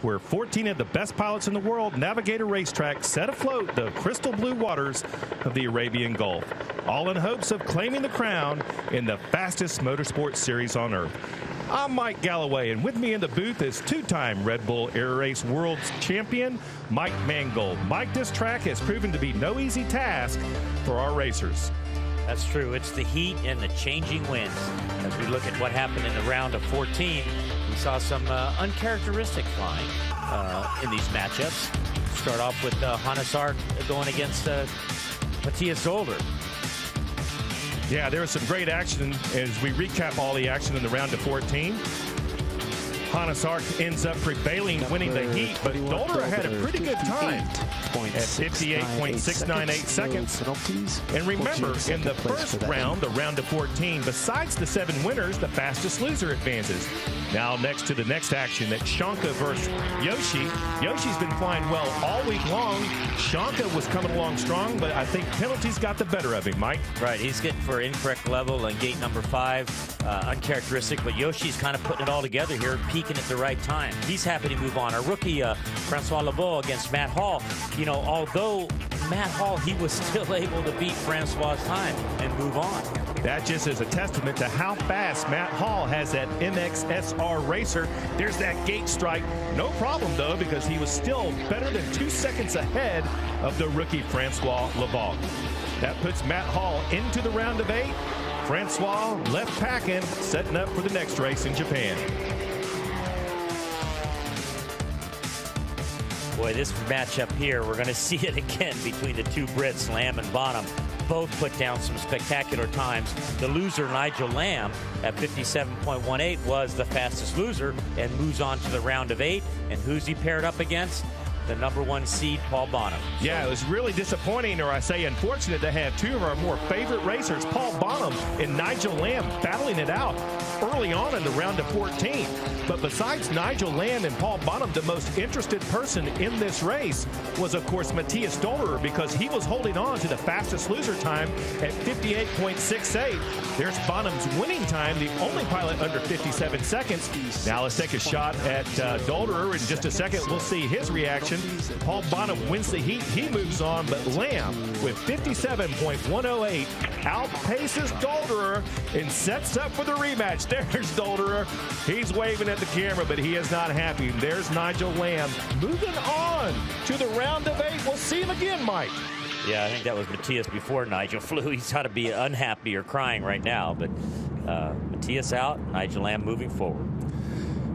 where 14 of the best pilots in the world navigate a racetrack set afloat the crystal blue waters of the Arabian Gulf, all in hopes of claiming the crown in the fastest motorsports series on earth. I'm Mike Galloway, and with me in the booth is two-time Red Bull Air Race World Champion Mike Mangold. Mike, this track has proven to be no easy task for our racers. That's true. It's the heat and the changing winds. As we look at what happened in the round of 14, we saw some uncharacteristic flying in these matchups. Start off with Hannes Ark going against Matthias Zolder. Yeah, there was some great action as we recap all the action in the round of 14. Hannes Ark ends up prevailing, winning the heat, but Zolder had a pretty good time at 58.698 seconds. And remember, in the first round, the round of 14, besides the 7 winners, the fastest loser advances. Now next to the next action, that's Shanka versus Yoshi. Yoshi's been flying well all week long. Shanka was coming along strong, but I think penalties got the better of him, Mike. Right, he's getting for incorrect level on gate number 5. Uncharacteristic, but Yoshi's kind of putting it all together here, peaking at the right time. He's happy to move on. Our rookie, Francois Lebeau against Matt Hall. You know, although Matt Hall, he was still able to beat Francois' time and move on. That just is a testament to how fast Matt Hall has that MXSR racer. There's that gate strike. No problem, though, because he was still better than 2 seconds ahead of the rookie Francois Lebeau. That puts Matt Hall into the round of 8. Francois left packing, setting up for the next race in Japan. Boy, this matchup here, we're going to see it again between the two Brits, Lamb and Bonham. Both put down some spectacular times. The loser, Nigel Lamb, at 57.18 was the fastest loser and moves on to the round of 8. And who's he paired up against? The number 1 seed, Paul Bonham. Yeah, it was really disappointing, or I say unfortunate, to have 2 of our more favorite racers, Paul Bonham and Nigel Lamb, battling it out early on in the round of 14. But besides Nigel Lamb and Paul Bonham, the most interested person in this race was, of course, Matthias Zolder, because he was holding on to the fastest loser time at 58.68. There's Bonham's winning time, the only pilot under 57 seconds. Now let's take a shot at Zolder. In just a second, we'll see his reaction. Paul Bonham wins the heat. He moves on, but Lamb, with 57.108, outpaces Zolder and sets up for the rematch. There's Zolder. He's waving at the camera, but he is not happy. There's Nigel Lamb moving on to the round of 8. We'll see him again, Mike. Yeah, I think that was Matthias before Nigel flew. He's got to be unhappy or crying right now. But Matthias out, Nigel Lamb moving forward.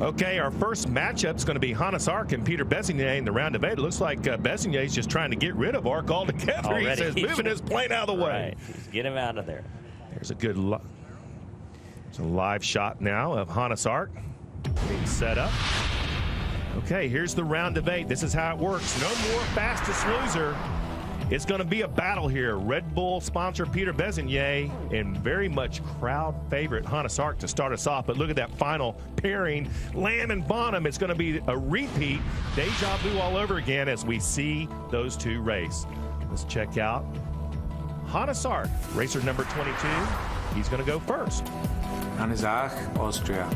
Okay, our first matchup is going to be Hannes Ark and Peter Besnier in the round of 8. It looks like Besnier is just trying to get rid of Ark altogether. Already. He says, moving his plane out of the way. Right. Get him out of there. There's a good there's a live shot now of Hannes Ark being set up. Okay, here's the round of 8. This is how it works. No more fastest loser. It's going to be a battle here. Red Bull sponsor Peter Besnier and very much crowd favorite Hannes Ark to start us off. But look at that final pairing. Lamb and Bonham. It's going to be a repeat. Deja vu all over again as we see those 2 race. Let's check out Hannes Ark, racer number 22. He's going to go first. Hannes Ark, Austria.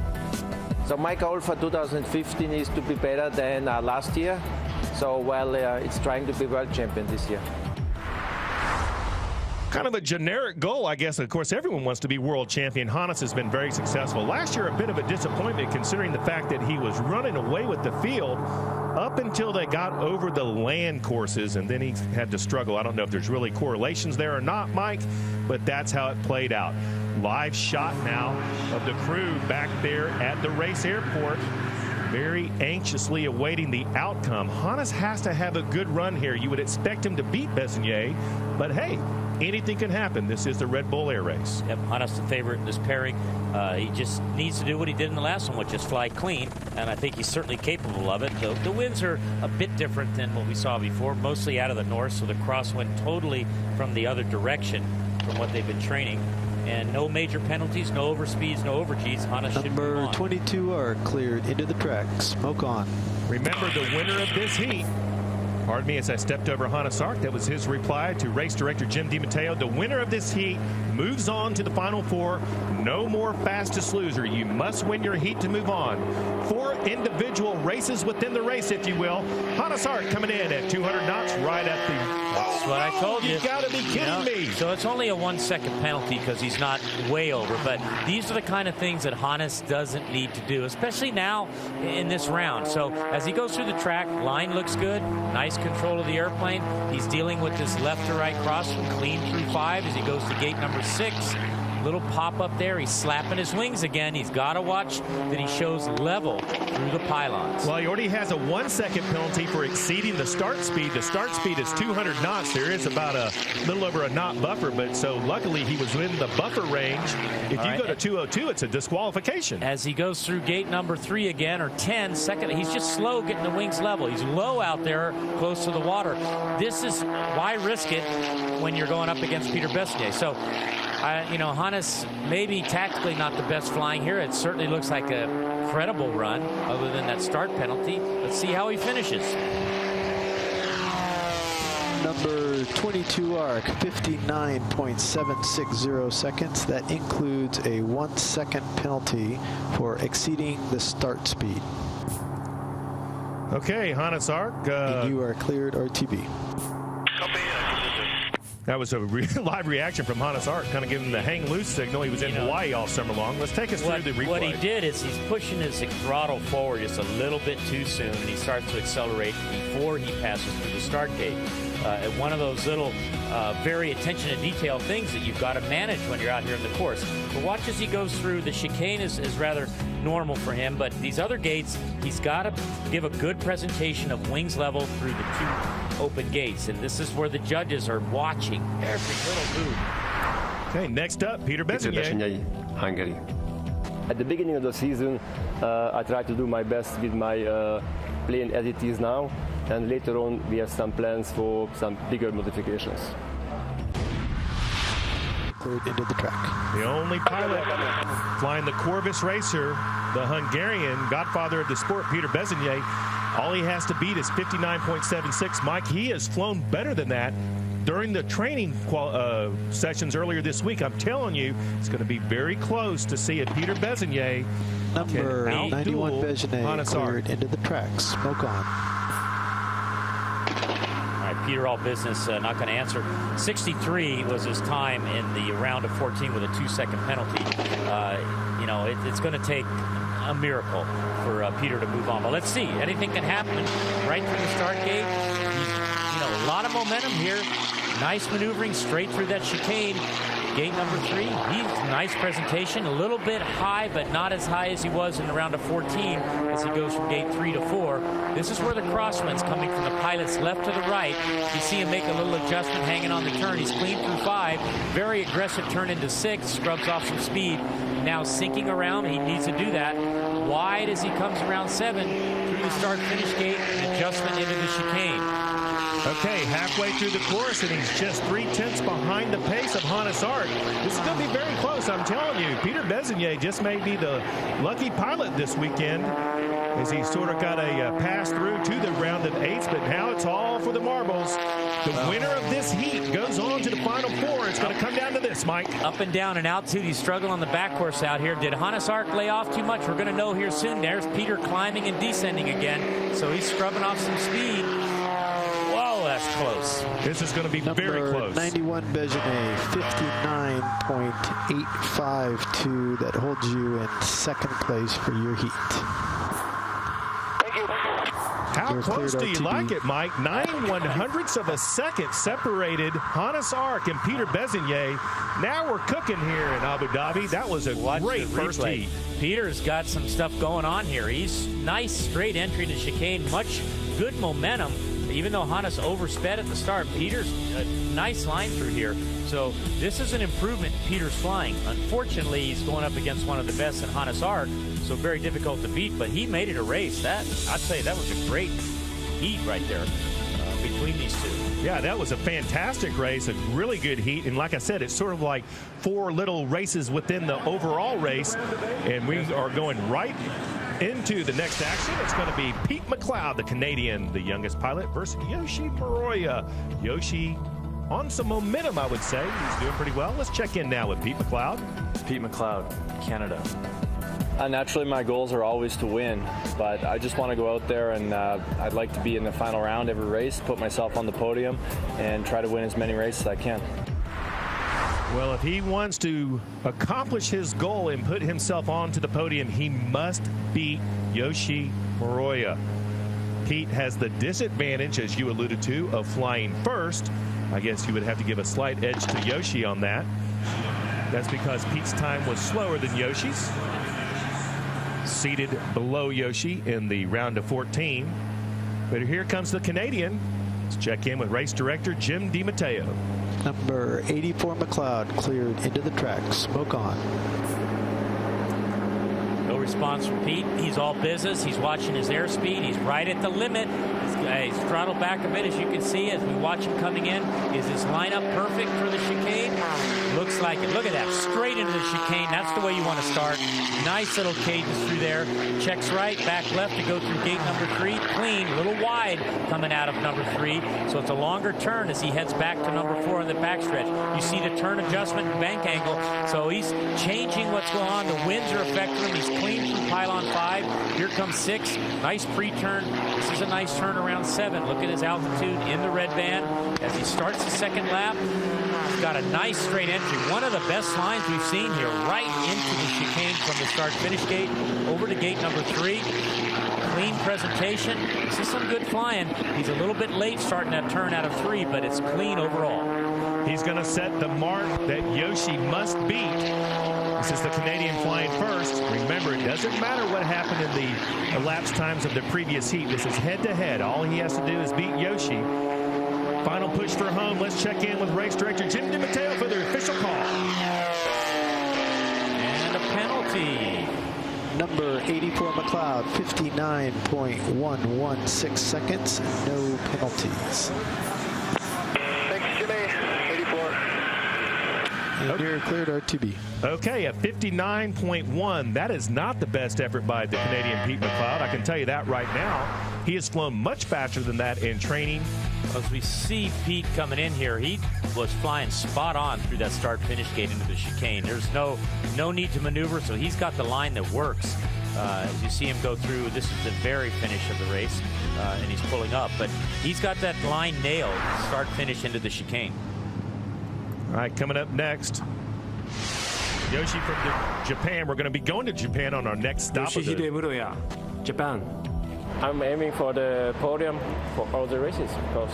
So my goal for 2015 is to be better than last year. So, well, it's trying to be world champion this year. Kind of a generic goal, I guess. Of course, everyone wants to be world champion. Hannes has been very successful. Last year, a bit of a disappointment considering the fact that he was running away with the field up until they got over the land courses, and then he had to struggle. I don't know if there's really correlations there or not, Mike, but that's how it played out. Live shot now of the crew back there at the race airport, very anxiously awaiting the outcome. Hannes has to have a good run here. You would expect him to beat Besnier, but hey, anything can happen. This is the Red Bull Air Race. Yep, Hannes the favorite in this pairing. He just needs to do what he did in the last one, which is fly clean, and I think he's certainly capable of it. The winds are a bit different than what we saw before, mostly out of the north, so the crosswind totally from the other direction from what they've been training. And no major penalties, no overspeeds, no over-Gs. Hannes should move on. Number 22 are cleared into the track. Smoke on. Remember, the winner of this heat, pardon me as I stepped over Hannes Ark, that was his reply to race director Jim DiMatteo. The winner of this heat moves on to the Final Four. No more fastest loser. You must win your heat to move on. 4 individual races within the race, if you will. Hannes Ark coming in at 200 knots right at the... That's what I told you. You got to be kidding me. So it's only a 1-second penalty because he's not way over. But these are the kind of things that Hannes doesn't need to do, especially now in this round. So as he goes through the track, line looks good. Nice control of the airplane. He's dealing with this left to right crosswind, clean through 5 as he goes to gate number 6. Little pop up there. He's slapping his wings again. He's got to watch that he shows level through the pylons. Well, he already has a 1-second penalty for exceeding the start speed. The start speed is 200 knots. There is about a little over a knot buffer, but so luckily he was in the buffer range. If you go to 202, it's a disqualification. As he goes through gate number 3 again, or 10, second, he's just slow getting the wings level. He's low out there close to the water. This is why risk it when you're going up against Peter Besnier. So, you know, Hannes maybe tactically not the best flying here. It certainly looks like a credible run other than that start penalty. Let's see how he finishes. Number 22 Ark, 59.760 seconds. That includes a 1-second penalty for exceeding the start speed. Okay, Hannes Ark. And you are cleared RTB. That was a live reaction from Hannes Ark, kind of giving him the hang loose signal. He was in Hawaii all summer long. Let's take us through the replay. What he did is he's pushing his throttle forward just a little bit too soon, and he starts to accelerate before he passes through the start gate. One of those little very attention to detail things that you've got to manage when you're out here in the course. But watch as he goes through. The chicane is rather normal for him, but these other gates, he's got to give a good presentation of wings level through the 2 open gates, and this is where the judges are watching every little move. Okay, next up, Peter Besnier. Hungary. At the beginning of the season, I tried to do my best with my plane as it is now, and later on we have some plans for some bigger modifications. Cleared into the track. The only pilot flying the Corvus Racer, the Hungarian godfather of the sport, Peter Besnier. All he has to beat is 59.76. Mike, he has flown better than that during the training sessions earlier this week. I'm telling you, it's going to be very close to see if Peter Besnier Number 91 Besnier cleared into the track. Smoke on. All right, Peter, all business, not going to answer. 63 was his time in the round of 14 with a 2-second penalty. You know, it's going to take a miracle for Peter to move on. But let's see. Anything can happen right through the start gate. He's, a lot of momentum here. Nice maneuvering straight through that chicane. Gate number 3, nice presentation. A little bit high, but not as high as he was in the round of 14 as he goes from gate 3 to 4. This is where the crosswind's coming from the pilot's left to the right. You see him make a little adjustment hanging on the turn. He's clean through 5. Very aggressive turn into 6. Scrubs off some speed. Now sinking around. He needs to do that. Wide as he comes around 7 through the start-finish gate. Adjustment into the chicane. Okay, halfway through the course, and he's just 3/10 behind the pace of Hannes Ark. This is going to be very close, I'm telling you. Peter Besnier just may be the lucky pilot this weekend, as he sort of got a pass through to the round of 8s, but now it's all for the marbles. The winner of this heat goes on to the Final Four. It's going to come down to this, Mike. Up and down and altitude. He's struggling on the back course out here. Did Hannes Ark lay off too much? We're going to know here soon. There's Peter climbing and descending again, so he's scrubbing off some speed. That's close. This is going to be very close. 91 Besnier, 59.852. That holds you in 2nd place for your heat. Thank you. How close do you like it, Mike? 9/100ths of a second separated Hannes Ark and Peter Besnier. Now we're cooking here in Abu Dhabi. That was a great first heat. Peter's got some stuff going on here. He's nice straight entry to chicane. Much good momentum. Even though Hannes oversped at the start, Peter's a nice line through here. So this is an improvement in Peter's flying. Unfortunately, he's going up against one of the best in Hannes Ark, so very difficult to beat, but he made it a race. I'd say that was a great heat right there between these two. Yeah, that was a fantastic race, a really good heat. And like I said, it's sort of like 4 little races within the overall race. And we are going right into the next action. It's going to be Pete McLeod, the Canadian, the youngest pilot, versus Yoshi Moroya. Yoshi on some momentum, I would say. He's doing pretty well. Let's check in now with Pete McLeod. Pete McLeod, Canada. Naturally, my goals are always to win, but I just want to go out there and I'd like to be in the final round every race, put myself on the podium, and try to win as many races as I can. Well, if he wants to accomplish his goal and put himself onto the podium, he must beat Yoshi Moroya. Pete has the disadvantage, as you alluded to, of flying first. I guess you would have to give a slight edge to Yoshi on that. That's because Pete's time was slower than Yoshi's. Seated below Yoshi in the round of 14. But here comes the Canadian. Let's check in with race director Jim DiMatteo. Number 84 McLeod cleared into the track. Smoke on. No response from Pete. He's all business. He's watching his airspeed. He's right at the limit. He's throttled back a bit, as you can see, as we watch him coming in. Is his lineup perfect for the chicane? Looks like it. Look at that. Straight into the chicane. That's the way you want to start. Nice little cadence through there. Checks right, back left to go through gate number 3. Clean, a little wide coming out of number 3. So it's a longer turn as he heads back to number 4 in the backstretch. You see the turn adjustment and bank angle. So he's changing what's going on. The winds are affecting him. He's clean through pylon 5. Here comes 6. Nice pre-turn. This is a nice turn around 7. Look at his altitude in the red band as he starts the second lap. He's got a nice straight entry. One of the best lines we've seen here, right into the chicane from the start-finish gate over to gate number 3. Clean presentation. This is some good flying. He's a little bit late starting that turn out of 3, but it's clean overall. He's going to set the mark that Yoshi must beat. This is the Canadian flying first. Remember, it doesn't matter what happened in the elapsed times of the previous heat. This is head-to-head. All he has to do is beat Yoshi. Final push for home. Let's check in with race director Jim DiMatteo for the official call. And a penalty. Number 84 McLeod, 59.116 seconds. No penalties. Thanks, Jimmy. 84. And you're cleared R2B. Okay, a 59.1. That is not the best effort by the Canadian Pete McLeod. I can tell you that right now. He has flown much faster than that in training. As we see Pete coming in here, he was flying spot on through that start-finish gate into the chicane. There's no need to maneuver, so he's got the line that works. As you see him go through, this is the very finish of the race, and he's pulling up. But he's got that line nailed, start-finish into the chicane. All right, coming up next, Yoshi from Japan. We're going to be going to Japan on our next stop. Yoshihide Muroya, Japan. I'm aiming for the podium for all the races, of course.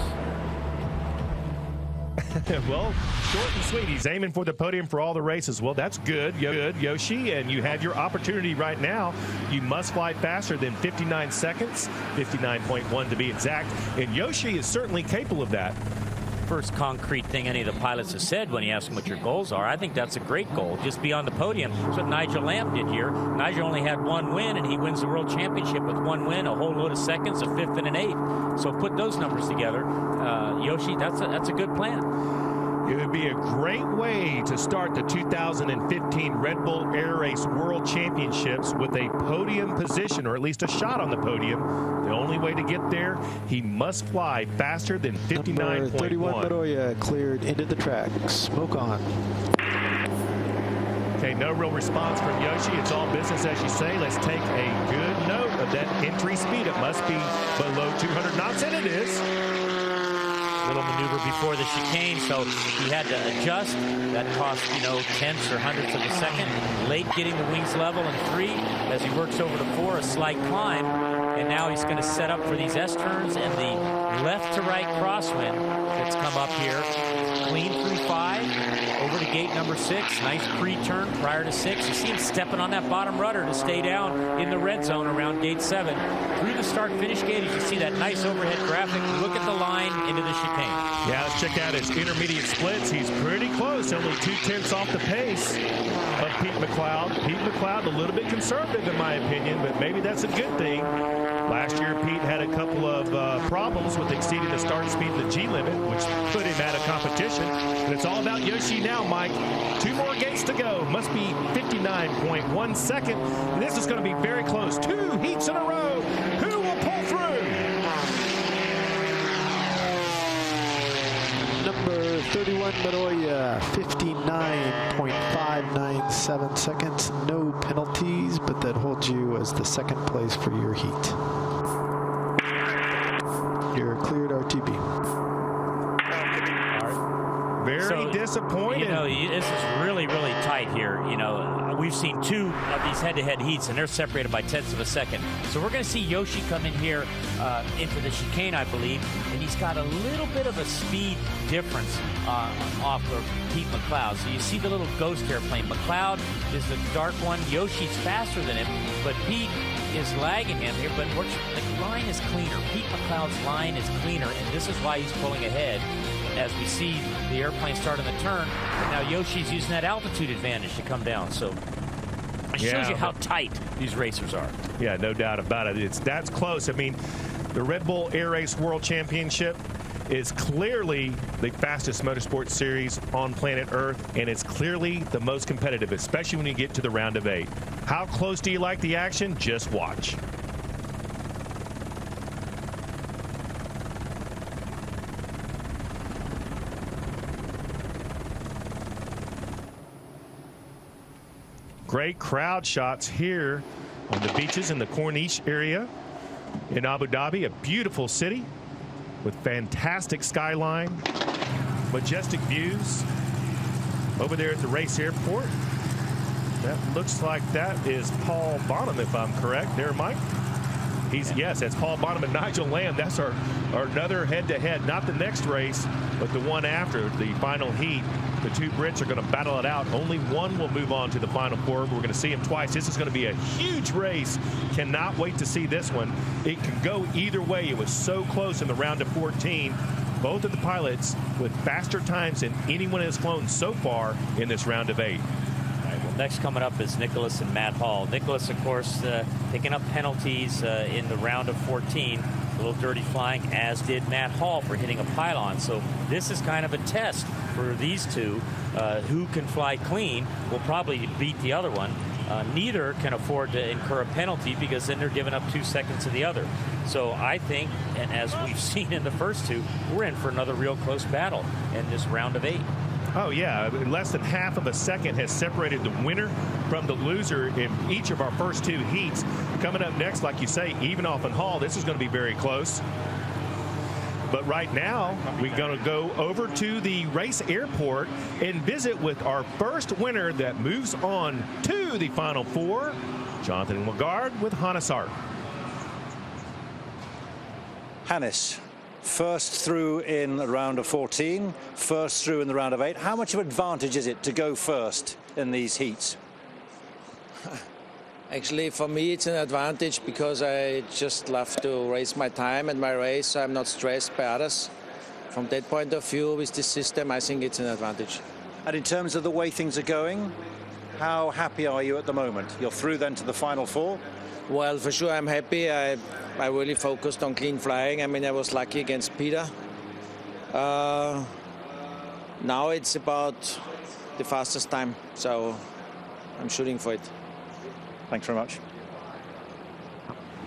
Well, short and sweet. He's aiming for the podium for all the races. Well, that's good, Yoshi, and you have your opportunity right now. You must fly faster than 59 seconds, 59.1 to be exact, and Yoshi is certainly capable of that. First concrete thing any of the pilots have said when you ask them what your goals are. I think that's a great goal. Just be on the podium. That's what Nigel Lamb did here. Nigel only had 1 win, and he wins the World Championship with 1 win, a whole load of seconds, a 5th and an 8th. So put those numbers together. Yoshi, that's a good plan. It would be a great way to start the 2015 Red Bull Air Race World Championships with a podium position, or at least a shot on the podium. The only way to get there, he must fly faster than 59.1. Number 31 Moroya cleared into the track. Smoke on. Okay, no real response from Yoshi. It's all business, as you say. Let's take a good note of that entry speed. It must be below 200 knots, and it is. Little maneuver before the chicane, so he had to adjust. That cost, tenths or hundredths of a second. Late getting the wings level in 3 as he works over to 4, a slight climb. And now he's going to set up for these S-turns and the left to right crosswind that's come up here. Clean through 5, over to gate number 6. Nice pre-turn prior to 6. You see him stepping on that bottom rudder to stay down in the red zone around gate 7. Through the start-finish gate, as you see that nice overhead graphic, look at the line into the chicane. Yeah, let's check out his intermediate splits. He's pretty close, only 2/10 off the pace of Pete McLeod. Pete McLeod a little bit conservative in my opinion, but maybe that's a good thing. Last year, Pete had a couple of problems with exceeding the start speed of the G limit, which put him out of competition. And it's all about Yoshi now, Mike. 2 more gates to go. Must be 59.1 second. And this is going to be very close. 2 heats in a row. Who will pull through? Number Bedoya, 59.597 seconds. No penalties, but that holds you as the second place for your heat. You're cleared RTB. Very disappointed. You know, this is really, really tight here. You know, we've seen two of these head-to-head heats, and they're separated by tenths of a second. So we're going to see Yoshi come in here into the chicane, I believe, and he's got a little bit of a speed difference off of Pete McLeod. So you see the little ghost airplane. McLeod is the dark one. Yoshi's faster than him, but Pete is lagging him here, but the line is cleaner. Pete McLeod's line is cleaner, and this is why he's pulling ahead. As we see the airplane starting the turn, and now Yoshi's using that altitude advantage to come down. So it shows you how tight these racers are. Yeah, no doubt about it. That's close. I mean, the Red Bull Air Race World Championship is clearly the fastest motorsport series on planet Earth, and it's clearly the most competitive, especially when you get to the round of 8. How close do you like the action? Just watch. Great crowd shots here on the beaches in the Corniche area in Abu Dhabi, a beautiful city with fantastic skyline, majestic views over there at the race airport. That looks like that is Paul Bonham, if I'm correct. There, Mike. Yes, that's Paul Bonham and Nigel Lamb. That's our another head-to-head, not the next race, but the one after the final heat. The two Brits are going to battle it out. Only one will move on to the Final Four. We're going to see him twice. This is going to be a huge race. Cannot wait to see this one. It can go either way. It was so close in the round of 14. Both of the pilots with faster times than anyone has flown so far in this round of 8. Next coming up is Nicholas and Matt Hall. Nicholas, of course, picking up penalties in the round of 14. A little dirty flying, as did Matt Hall for hitting a pylon. So this is kind of a test for these two. Who can fly clean will probably beat the other one. Neither can afford to incur a penalty because then they're giving up 2 seconds to the other. So I think, and as we've seen in the first two, we're in for another real close battle in this round of 8. Oh, yeah. Less than half of a second has separated the winner from the loser in each of our first two heats. Coming up next, like you say, Evanoff and Hall, this is going to be very close. But right now, we're going to go over to the race airport and visit with our first winner that moves on to the Final Four, Jonathan Lagarde with Hannes. Hannes, first through in the round of 14, first through in the round of 8. How much of an advantage is it to go first in these heats? Actually, for me, it's an advantage because I just love to race my time and my race, so I'm not stressed by others. From that point of view, with this system, I think it's an advantage. And in terms of the way things are going, how happy are you at the moment? You're through then to the Final Four? Well, for sure, I'm happy. I really focused on clean flying. I mean, I was lucky against Peter. Now it's about the fastest time, so I'm shooting for it. Thanks very much.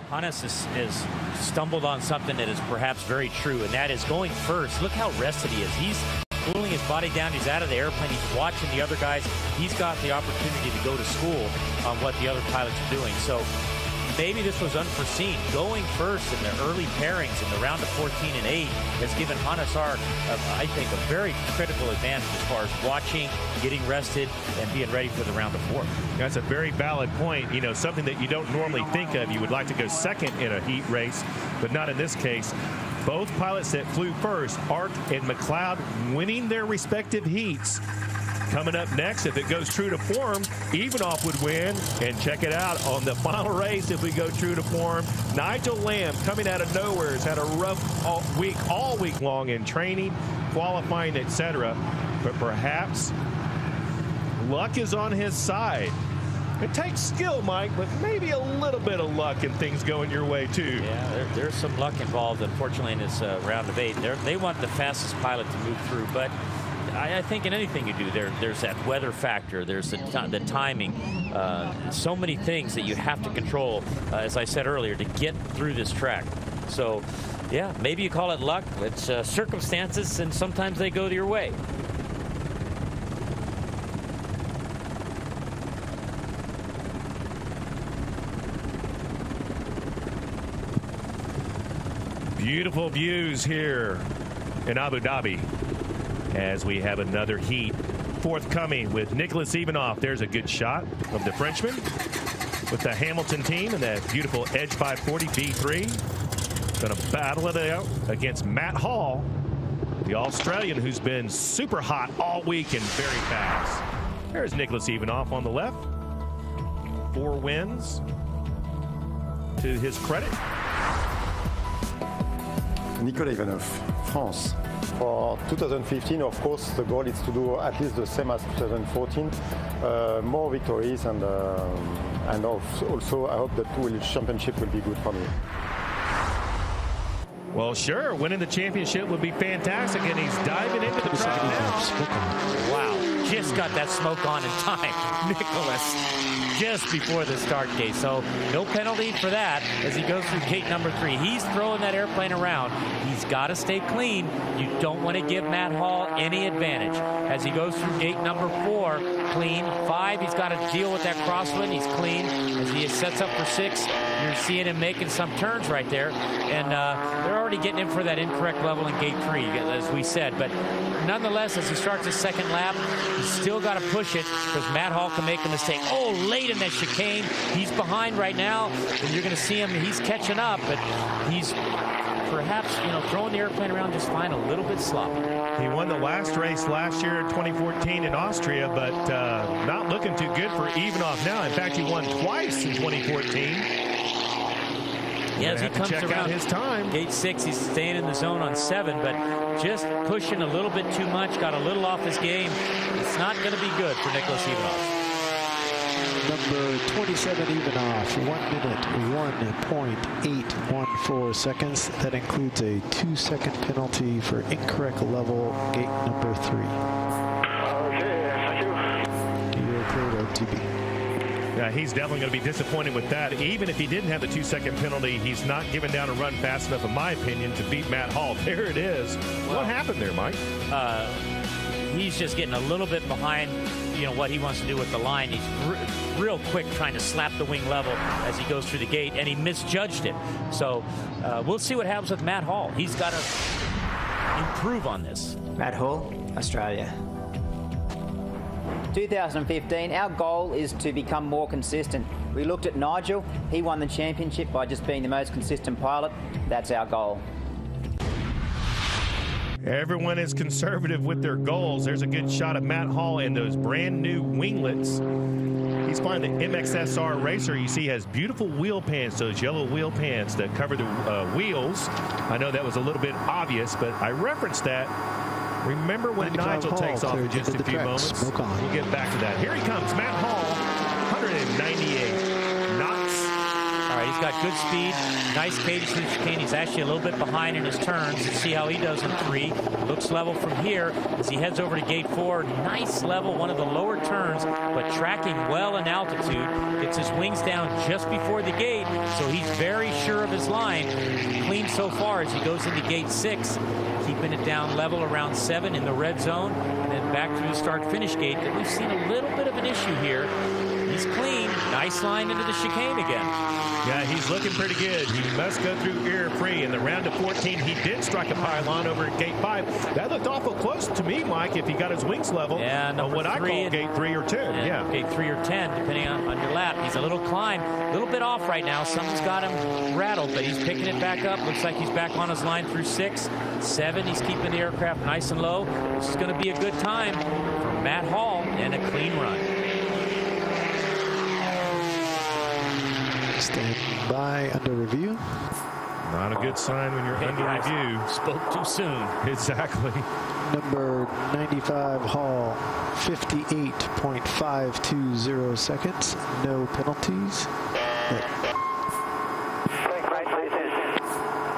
Hannes has stumbled on something that is perhaps very true, and that is going first. Look how rested he is. He's cooling his body down. He's out of the airplane. He's watching the other guys. He's got the opportunity to go to school on what the other pilots are doing. So maybe this was unforeseen. Going first in the early pairings in the round of 14 and 8 has given Hannes, I think, a very critical advantage as far as watching, getting rested, and being ready for the round of 4. That's a very valid point. You know, something that you don't normally think of. You would like to go second in a heat race, but not in this case. Both pilots that flew first, Art and McLeod, winning their respective heats. Coming up next, if it goes true to form, Evanoff would win. And check it out on the final race, if we go true to form, Nigel Lamb, coming out of nowhere, has had a rough all week long in training, qualifying, etc. But perhaps luck is on his side. It takes skill, Mike, but maybe a little bit of luck and things going your way, too. Yeah, there's some luck involved, unfortunately, in this round of 8. They want the fastest pilot to move through, but I think in anything you do, there's that weather factor, there's the timing, so many things that you have to control, as I said earlier, to get through this track. So, yeah, maybe you call it luck. It's circumstances, and sometimes they go your way. Beautiful views here in Abu Dhabi as we have another heat forthcoming with Nicholas Ivanov. There's a good shot of the Frenchman with the Hamilton team and that beautiful Edge 540 V3. Going to battle it out against Matt Hall, the Australian who's been super hot all week and very fast. There's Nicholas Ivanov on the left. 4 wins to his credit. Nicolas Ivanov, France. For 2015, of course, the goal is to do at least the same as 2014, more victories, and also I hope that the championship will be good for me. Well, sure, winning the championship would be fantastic, and he's diving into the track now. Wow, just got that smoke on in time, Nicholas, just before the start gate. So no penalty for that as he goes through gate number 3. He's throwing that airplane around. He's got to stay clean. You don't want to give Matt Hall any advantage. As he goes through gate number 4, clean. 5, he's got to deal with that crosswind. He's clean. As he sets up for 6, you're seeing him making some turns right there. And they're already getting him for that incorrect level in gate 3, as we said. But nonetheless, as he starts his second lap, he's still got to push it because Matt Hall can make a mistake. Oh, late in that chicane. He's behind right now. And you're going to see him. He's catching up, but he's perhaps, throwing the airplane around just fine, a little bit sloppy. He won the last race last year in 2014 in Austria, but not looking too good for Ivanov now. In fact, he won twice in 2014. Yeah, as he comes around his time. Gate 6, he's staying in the zone on 7, but just pushing a little bit too much, got a little off his game. It's not going to be good for Nicholas Ivanov. Number 27 Ivanov, 1 minute, 1.814 seconds. That includes a 2-second penalty for incorrect level, gate number 3. Okay, thank you. You're clear to TB. Yeah, he's definitely going to be disappointed with that. Even if he didn't have the 2-second penalty, he's not giving down a run fast enough, in my opinion, to beat Matt Hall. There it is. Well, what happened there, Mike? He's just getting a little bit behind, what he wants to do with the line. He's real quick trying to slap the wing level as he goes through the gate, and he misjudged it. So we'll see what happens with Matt Hall. He's got to improve on this. Matt Hall, Australia. 2015, our goal is to become more consistent. We looked at Nigel. He won the championship by just being the most consistent pilot. That's our goal. Everyone is conservative with their goals. There's a good shot of Matt Hall in those brand new winglets. He's flying the MXSR Racer. You see, he has beautiful wheel pants, those yellow wheel pants that cover the wheels. I know that was a little bit obvious, but I referenced that. Remember when Nigel takes off in just a few moments? We'll get back to that. Here he comes, Matt Hall, 198 knots. All right, he's got good speed, nice cadence through the chicane. He's actually a little bit behind in his turns. Let's see how he does in 3. Looks level from here as he heads over to gate 4. Nice level, one of the lower turns, but tracking well in altitude. Gets his wings down just before the gate, so he's very sure of his line. Clean so far as he goes into gate 6. Keeping it down level around 7 in the red zone, and then back through the start-finish gate that we've seen a little bit of an issue here. He's clean. Nice line into the chicane again. Yeah, he's looking pretty good. He must go through error-free. In the round of 14, he did strike a pylon over at gate 5. That looked awful close to me, Mike, if he got his wings level. Yeah, on what I call gate 3 or 10. Yeah, gate 3 or 10, depending on your lap. He's a little climb, a little bit off right now. Something's got him rattled, but he's picking it back up. Looks like he's back on his line through 6. 7, he's keeping the aircraft nice and low. This is going to be a good time for Matt Hall and a clean run. Stand by, under review. Not a good sign when you're under review. Spoke too soon. Exactly. Number 95 Hall, 58.520 seconds. No penalties.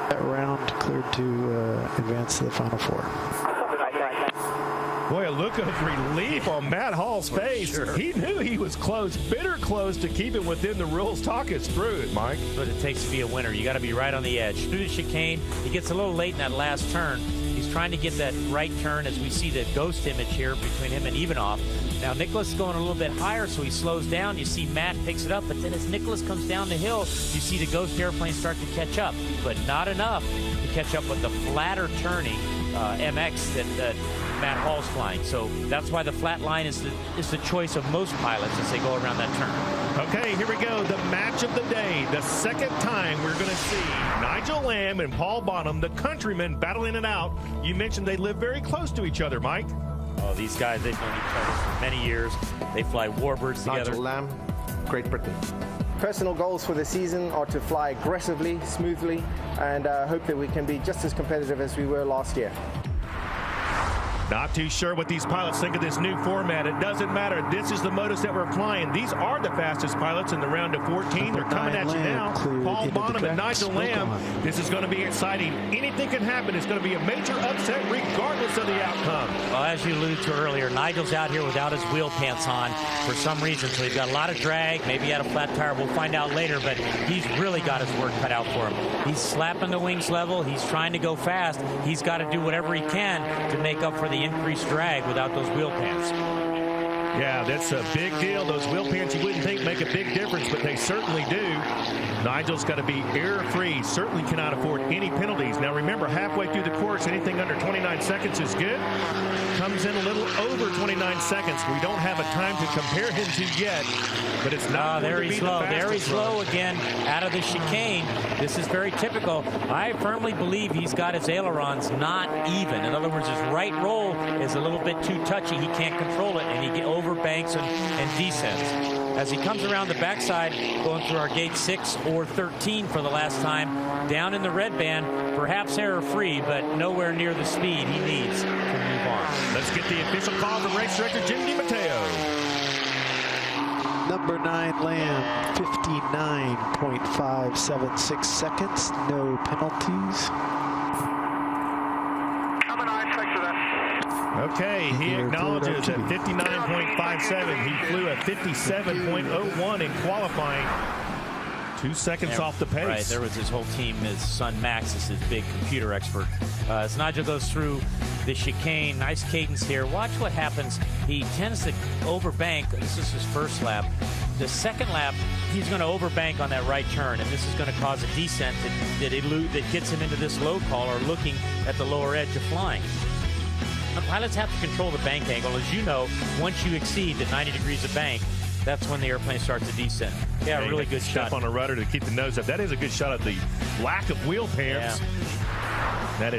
That round cleared to advance to the final 4. Boy, a look of relief on Matt Hall's face. Sure. He knew he was close, bitter close to keep it within the rules. Talk us through it, Mike. What it takes to be a winner. You got to be right on the edge. Through the chicane, he gets a little late in that last turn. He's trying to get that right turn as we see the ghost image here between him and Ivanov. Now, Nicholas is going a little bit higher, so he slows down. You see Matt picks it up, but then as Nicholas comes down the hill, you see the Ghost airplane start to catch up, but not enough to catch up with the flatter turning MX that Matt Hall's flying. So that's why the flat line is the choice of most pilots as they go around that turn. Okay, here we go. The match of the day. The second time we're going to see Nigel Lamb and Paul Bonham, the countrymen, battling it out. You mentioned they live very close to each other, Mike. Oh, these guys, they've known each other for many years. They fly warbirds together. Nigel Lamb, Great Britain. Personal goals for the season are to fly aggressively, smoothly, and hope that we can be just as competitive as we were last year. Not too sure what these pilots think of this new format. It doesn't matter. This is the modus that we're flying. These are the fastest pilots in the round of 14. They're coming at you now. Paul Bonham and Nigel Lamb. This is going to be exciting. Anything can happen. It's going to be a major upset regardless of the outcome. Well, as you alluded to earlier, Nigel's out here without his wheel pants on for some reason. So he's got a lot of drag. Maybe he had a flat tire. We'll find out later. But he's really got his work cut out for him. He's slapping the wings level. He's trying to go fast. He's got to do whatever he can to make up for the increased drag without those wheel pants. Yeah, that's a big deal. Those wheel pants you wouldn't think make a big difference, but they certainly do. Nigel's got to be error-free. Certainly cannot afford any penalties. Now remember, halfway through the course, anything under 29 seconds is good. Comes in a little over 29 seconds. We don't have a time to compare him to yet, but it's not there he's low. There he's low again out of the chicane. This is very typical. I firmly believe he's got his ailerons not even. In other words, his right roll is a little bit too touchy. He can't control it, and he overbanks and descends. As he comes around the backside, going through our gate 6 or 13 for the last time, down in the red band, perhaps error-free, but nowhere near the speed he needs to move on. Let's get the official call from race director Jim DiMatteo. Number 9 Lamb, 59.576 seconds, no penalties. Okay, he acknowledges at 59.57. He flew at 57.01 in qualifying. 2 seconds off the pace. Right, there was his whole team. His son Max is his big computer expert. As Nigel goes through the chicane, nice cadence here. Watch what happens. He tends to overbank. This is his first lap. The second lap, he's going to overbank on that right turn, and this is going to cause a descent that gets him into this low call or looking at the lower edge of flying. The pilots have to control the bank angle. As you know, once you exceed the 90 degrees of bank, that's when the airplane starts to descend. Yeah, really good shot. Step on a rudder to keep the nose up. That is a good shot of the lack of wheel pants. Yeah. That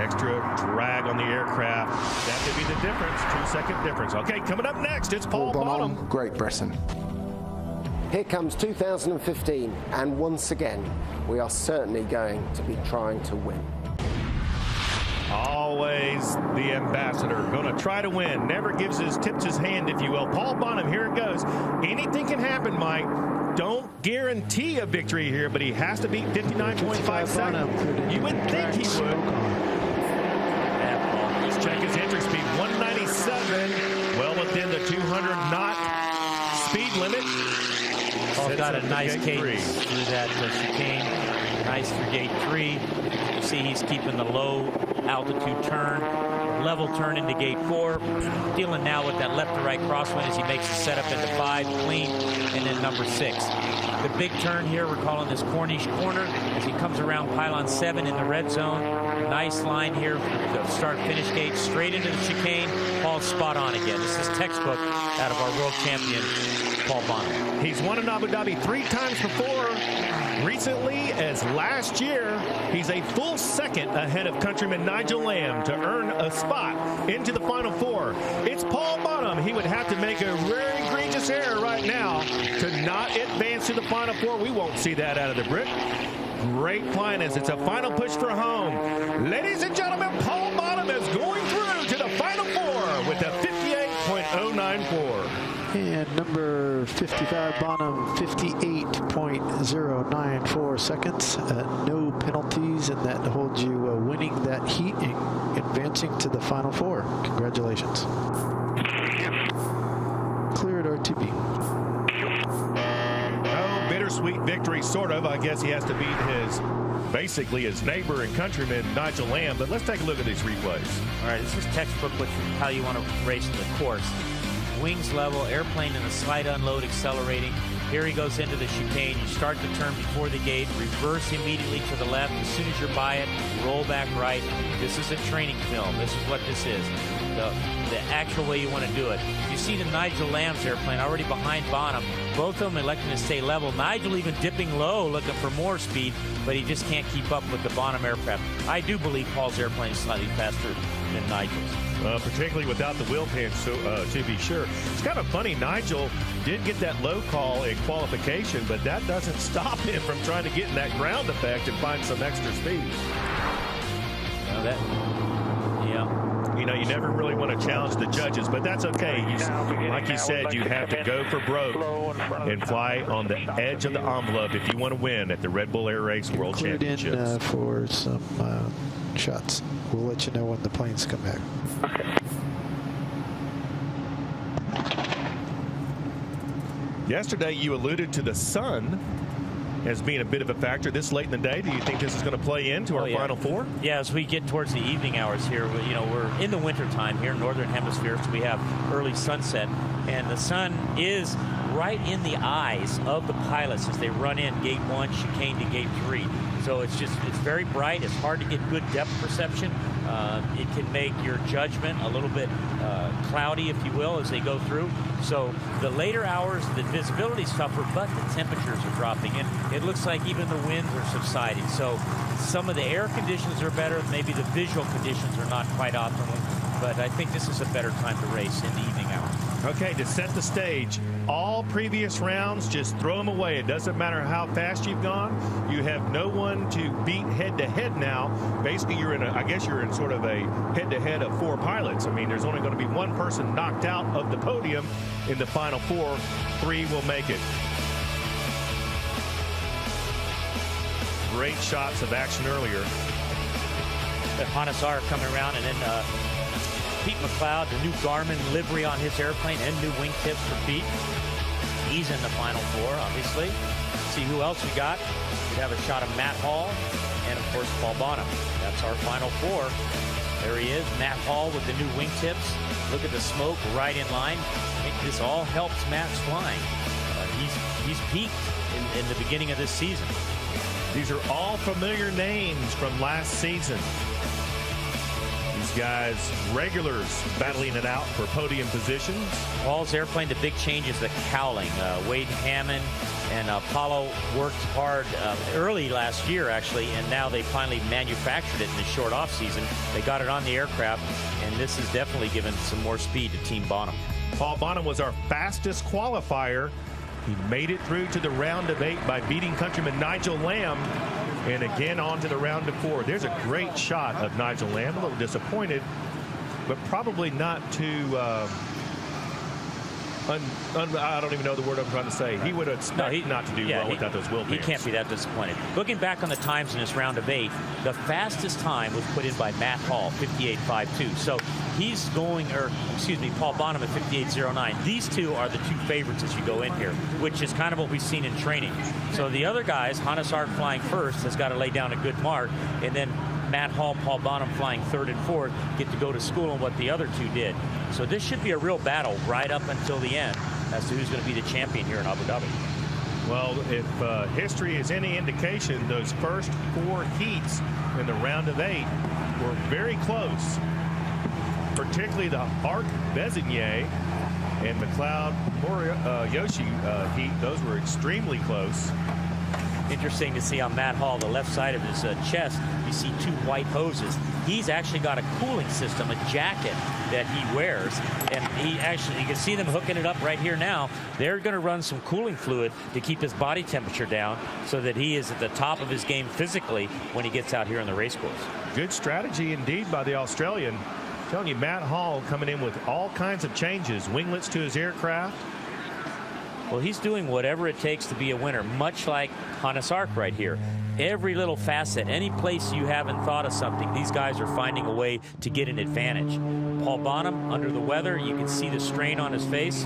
extra drag on the aircraft. That could be the difference. 2-second difference. Okay, coming up next, it's Paul Bonham. Great Britain. Here comes 2015, and once again, we are certainly going to be trying to win. Always the ambassador. Going to try to win. Never tips his hand, if you will. Paul Bonham, here it goes. Anything can happen, Mike. Don't guarantee a victory here, but he has to beat 59.5 seconds. You would think he would. Let's check his entry speed. 197. Well within the 200-knot speed limit. Paul's got a nice cadence through that chicane. Nice through gate 3. You see he's keeping the low altitude turn, level turn into gate 4, dealing now with that left to right crosswind as he makes the setup into 5 clean, and then number 6. The big turn here, we're calling this Cornish corner as he comes around pylon 7 in the red zone. Nice line here, the start finish gate straight into the chicane. Paul's spot on again. This is textbook out of our world champion Paul Bonham. He's won in Abu Dhabi 3 times before. Recently, as last year, he's a full second ahead of countryman Nigel Lamb to earn a spot into the Final 4. It's Paul Bonham. He would have to make a very egregious error right now to not advance to the Final 4. We won't see that out of the Brit. Great flying as it's a final push for home. Ladies and gentlemen, Paul Bonham is going through to the Final 4 with a 58.094. And number 55, Bonham, 58.094 seconds. No penalties, and that holds you winning that heat and advancing to the Final 4. Congratulations. Clear at RTB. Oh, bittersweet victory, sort of. I guess he has to beat his basically his neighbor and countryman, Nigel Lamb. But let's take a look at these replays. All right, this is textbook how you want to race the course. Wings level, airplane in a slight unload, accelerating. Here he goes into the chicane. You start the turn before the gate, reverse immediately to the left. As soon as you're by it, roll back right. This is a training film. This is what this is. The actual way you want to do it. You see the Nigel Lamb's airplane already behind Bonham. Both of them electing to stay level. Nigel even dipping low, looking for more speed, but he just can't keep up with the Bonham aircraft. I do believe Paul's airplane is slightly faster than Nigel's. Particularly without the wheel pin, to be sure. It's kind of funny, Nigel did get that low call in qualification, but that doesn't stop him from trying to get in that ground effect and find some extra speed. You know, you never really want to challenge the judges, but that's okay. Like you said, you have to go for broke and fly on the edge of the envelope if you want to win at the Red Bull Air Race World Championships. In for some shots. We'll let you know when the planes come back. Okay. Yesterday, you alluded to the sun as being a bit of a factor this late in the day. Do you think this is going to play into our Final Four? Yeah, as we get towards the evening hours here, we're in the winter time here in Northern Hemisphere, so we have early sunset, and the sun is right in the eyes of the pilots as they run in gate 1, chicane to gate 3. So it's very bright. It's hard to get good depth perception. It can make your judgment a little bit cloudy, if you will, as they go through. So the later hours, the visibility is tougher, but the temperatures are dropping. And it looks like even the winds are subsiding. So some of the air conditions are better. Maybe the visual conditions are not quite optimal. But I think this is a better time to race in the evening hours. Okay, to set the stage, all previous rounds, just throw them away. It doesn't matter how fast you've gone. You have no one to beat head-to-head now. Basically, you're in sort of a head-to-head of 4 pilots. I mean, there's only going to be one person knocked out of the podium in the Final Four. 3 will make it. Great shots of action earlier. Hanisar coming around, and then Pete McLeod, the new Garmin livery on his airplane, and new wingtips for Pete. He's in the Final Four, obviously. See who else we got. We have a shot of Matt Hall and, of course, Paul Bonham. That's our Final Four. There he is, Matt Hall with the new wingtips. Look at the smoke right in line. I think this all helps Matt's flying. He's peaked in the beginning of this season. These are all familiar names from last season. These guys, regulars, battling it out for podium positions. Paul's airplane, the big change is the cowling. Wade Hammond and Apollo worked hard early last year, actually, and now they finally manufactured it in the short off season. They got it on the aircraft, and this has definitely given some more speed to Team Bonham. Paul Bonham was our fastest qualifier. He made it through to the round of 8 by beating countryman Nigel Lamb, and again on to the round of 4. There's a great shot of Nigel Lamb, a little disappointed, but probably not too I don't even know the word I'm trying to say. He would expect not to do well without those wheel pins. He can't be that disappointed. Looking back on the times in this round of 8, the fastest time was put in by Matt Hall, 58.52. So he's going, Paul Bonham at 58.09. These two are the 2 favorites as you go in here, which is kind of what we've seen in training. So the other guys, Hanisar flying first, has got to lay down a good mark, and then Matt Hall, Paul Bonham flying 3rd and 4th get to go to school on what the other 2 did. So this should be a real battle right up until the end as to who's going to be the champion here in Abu Dhabi. Well, if history is any indication, those first 4 heats in the round of 8 were very close, particularly the Art Bezigny and McLeod Yoshi heat. Those were extremely close. Interesting to see on Matt Hall, the left side of his chest, you see 2 white hoses. He's actually got a cooling system, a jacket that he wears, and you can see them hooking it up right here now. They're going to run some cooling fluid to keep his body temperature down so that he is at the top of his game physically when he gets out here on the race course. Good strategy indeed by the Australian. I'm telling you, Matt Hall coming in with all kinds of changes, winglets to his aircraft. Well, he's doing whatever it takes to be a winner, much like Hanisar right here. Every little facet, any place you haven't thought of something, these guys are finding a way to get an advantage. Paul Bonham, under the weather, you can see the strain on his face.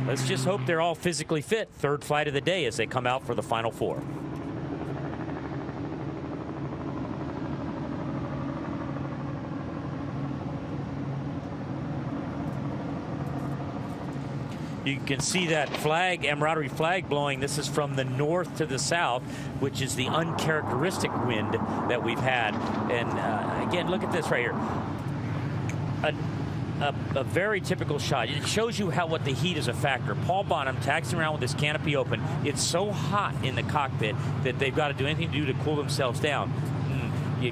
Let's just hope they're all physically fit. 3rd flight of the day as they come out for the Final Four. You can see that flag, camaraderie flag blowing. This is from the north to the south, which is the uncharacteristic wind that we've had. And again, look at this right here. A very typical shot. It shows you what the heat is a factor. Paul Bonham taxiing around with his canopy open. It's so hot in the cockpit that they've got to do anything to do to cool themselves down.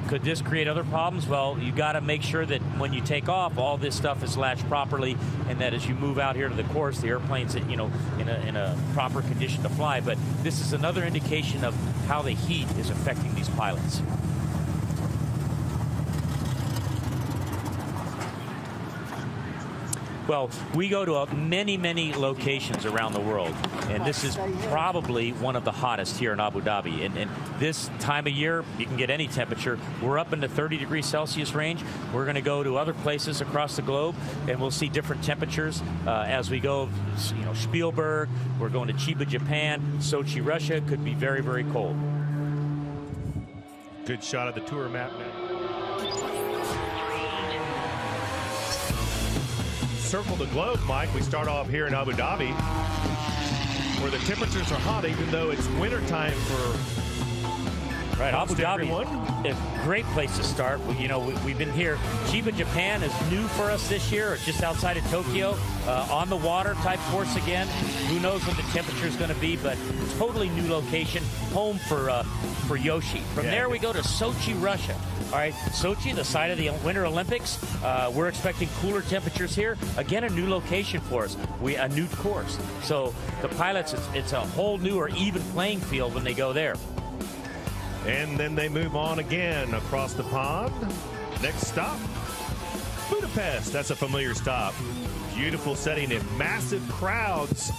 Could this create other problems? Well, you got to make sure that when you take off, all this stuff is latched properly, and that as you move out here to the course, the airplane's in a proper condition to fly. But this is another indication of how the heat is affecting these pilots. Well, we go to many, many locations around the world, and this is probably one of the hottest here in Abu Dhabi. And this time of year, you can get any temperature. We're up in the 30 degrees Celsius range. We're going to go to other places across the globe, and we'll see different temperatures as we go. Spielberg, we're going to Chiba, Japan, Sochi, Russia. Could be very, very cold. Good shot of the tour map now. Circle the globe, Mike. We start off here in Abu Dhabi, where the temperatures are hot, even though it's wintertime for Abu Dhabi. A great place to start. We've been here. Chiba, Japan is new for us this year, just outside of Tokyo, on the water type course again. Who knows what the temperature is going to be, but totally new location, home for Yoshi. From there we go to Sochi, Russia. All right, Sochi, the site of the Winter Olympics. We're expecting cooler temperatures here. Again, a new location for us. A new course. So the pilots, it's a whole new or even playing field when they go there. And then they move on again across the pond. Next stop, Budapest. That's a familiar stop. Beautiful setting and massive crowds.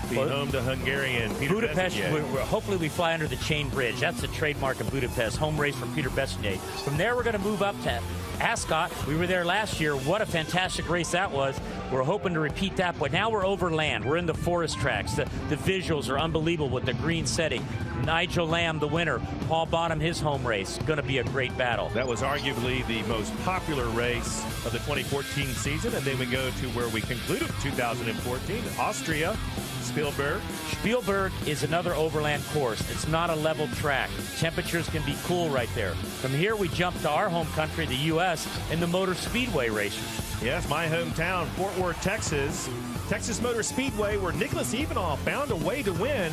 Being home to Hungarian Peter Budapest, Bessigny. hopefully we fly under the chain bridge. That's the trademark of Budapest, home race for Peter Bessigny. From there, we're going to move up to Ascot. We were there last year. What a fantastic race that was. We're hoping to repeat that, but now we're over land. We're in the forest tracks. The visuals are unbelievable with the green setting. Nigel Lamb, the winner. Paul Bonham, his home race. Going to be a great battle. That was arguably the most popular race of the 2014 season. And then we go to where we concluded 2014, Austria, Spielberg. Spielberg is another overland course. It's not a level track. Temperatures can be cool right there. From here, we jump to our home country, the U.S., and the Motor Speedway racers. Yes, my hometown, Fort Worth, Texas. Texas Motor Speedway, where Nicholas Evanoff found a way to win.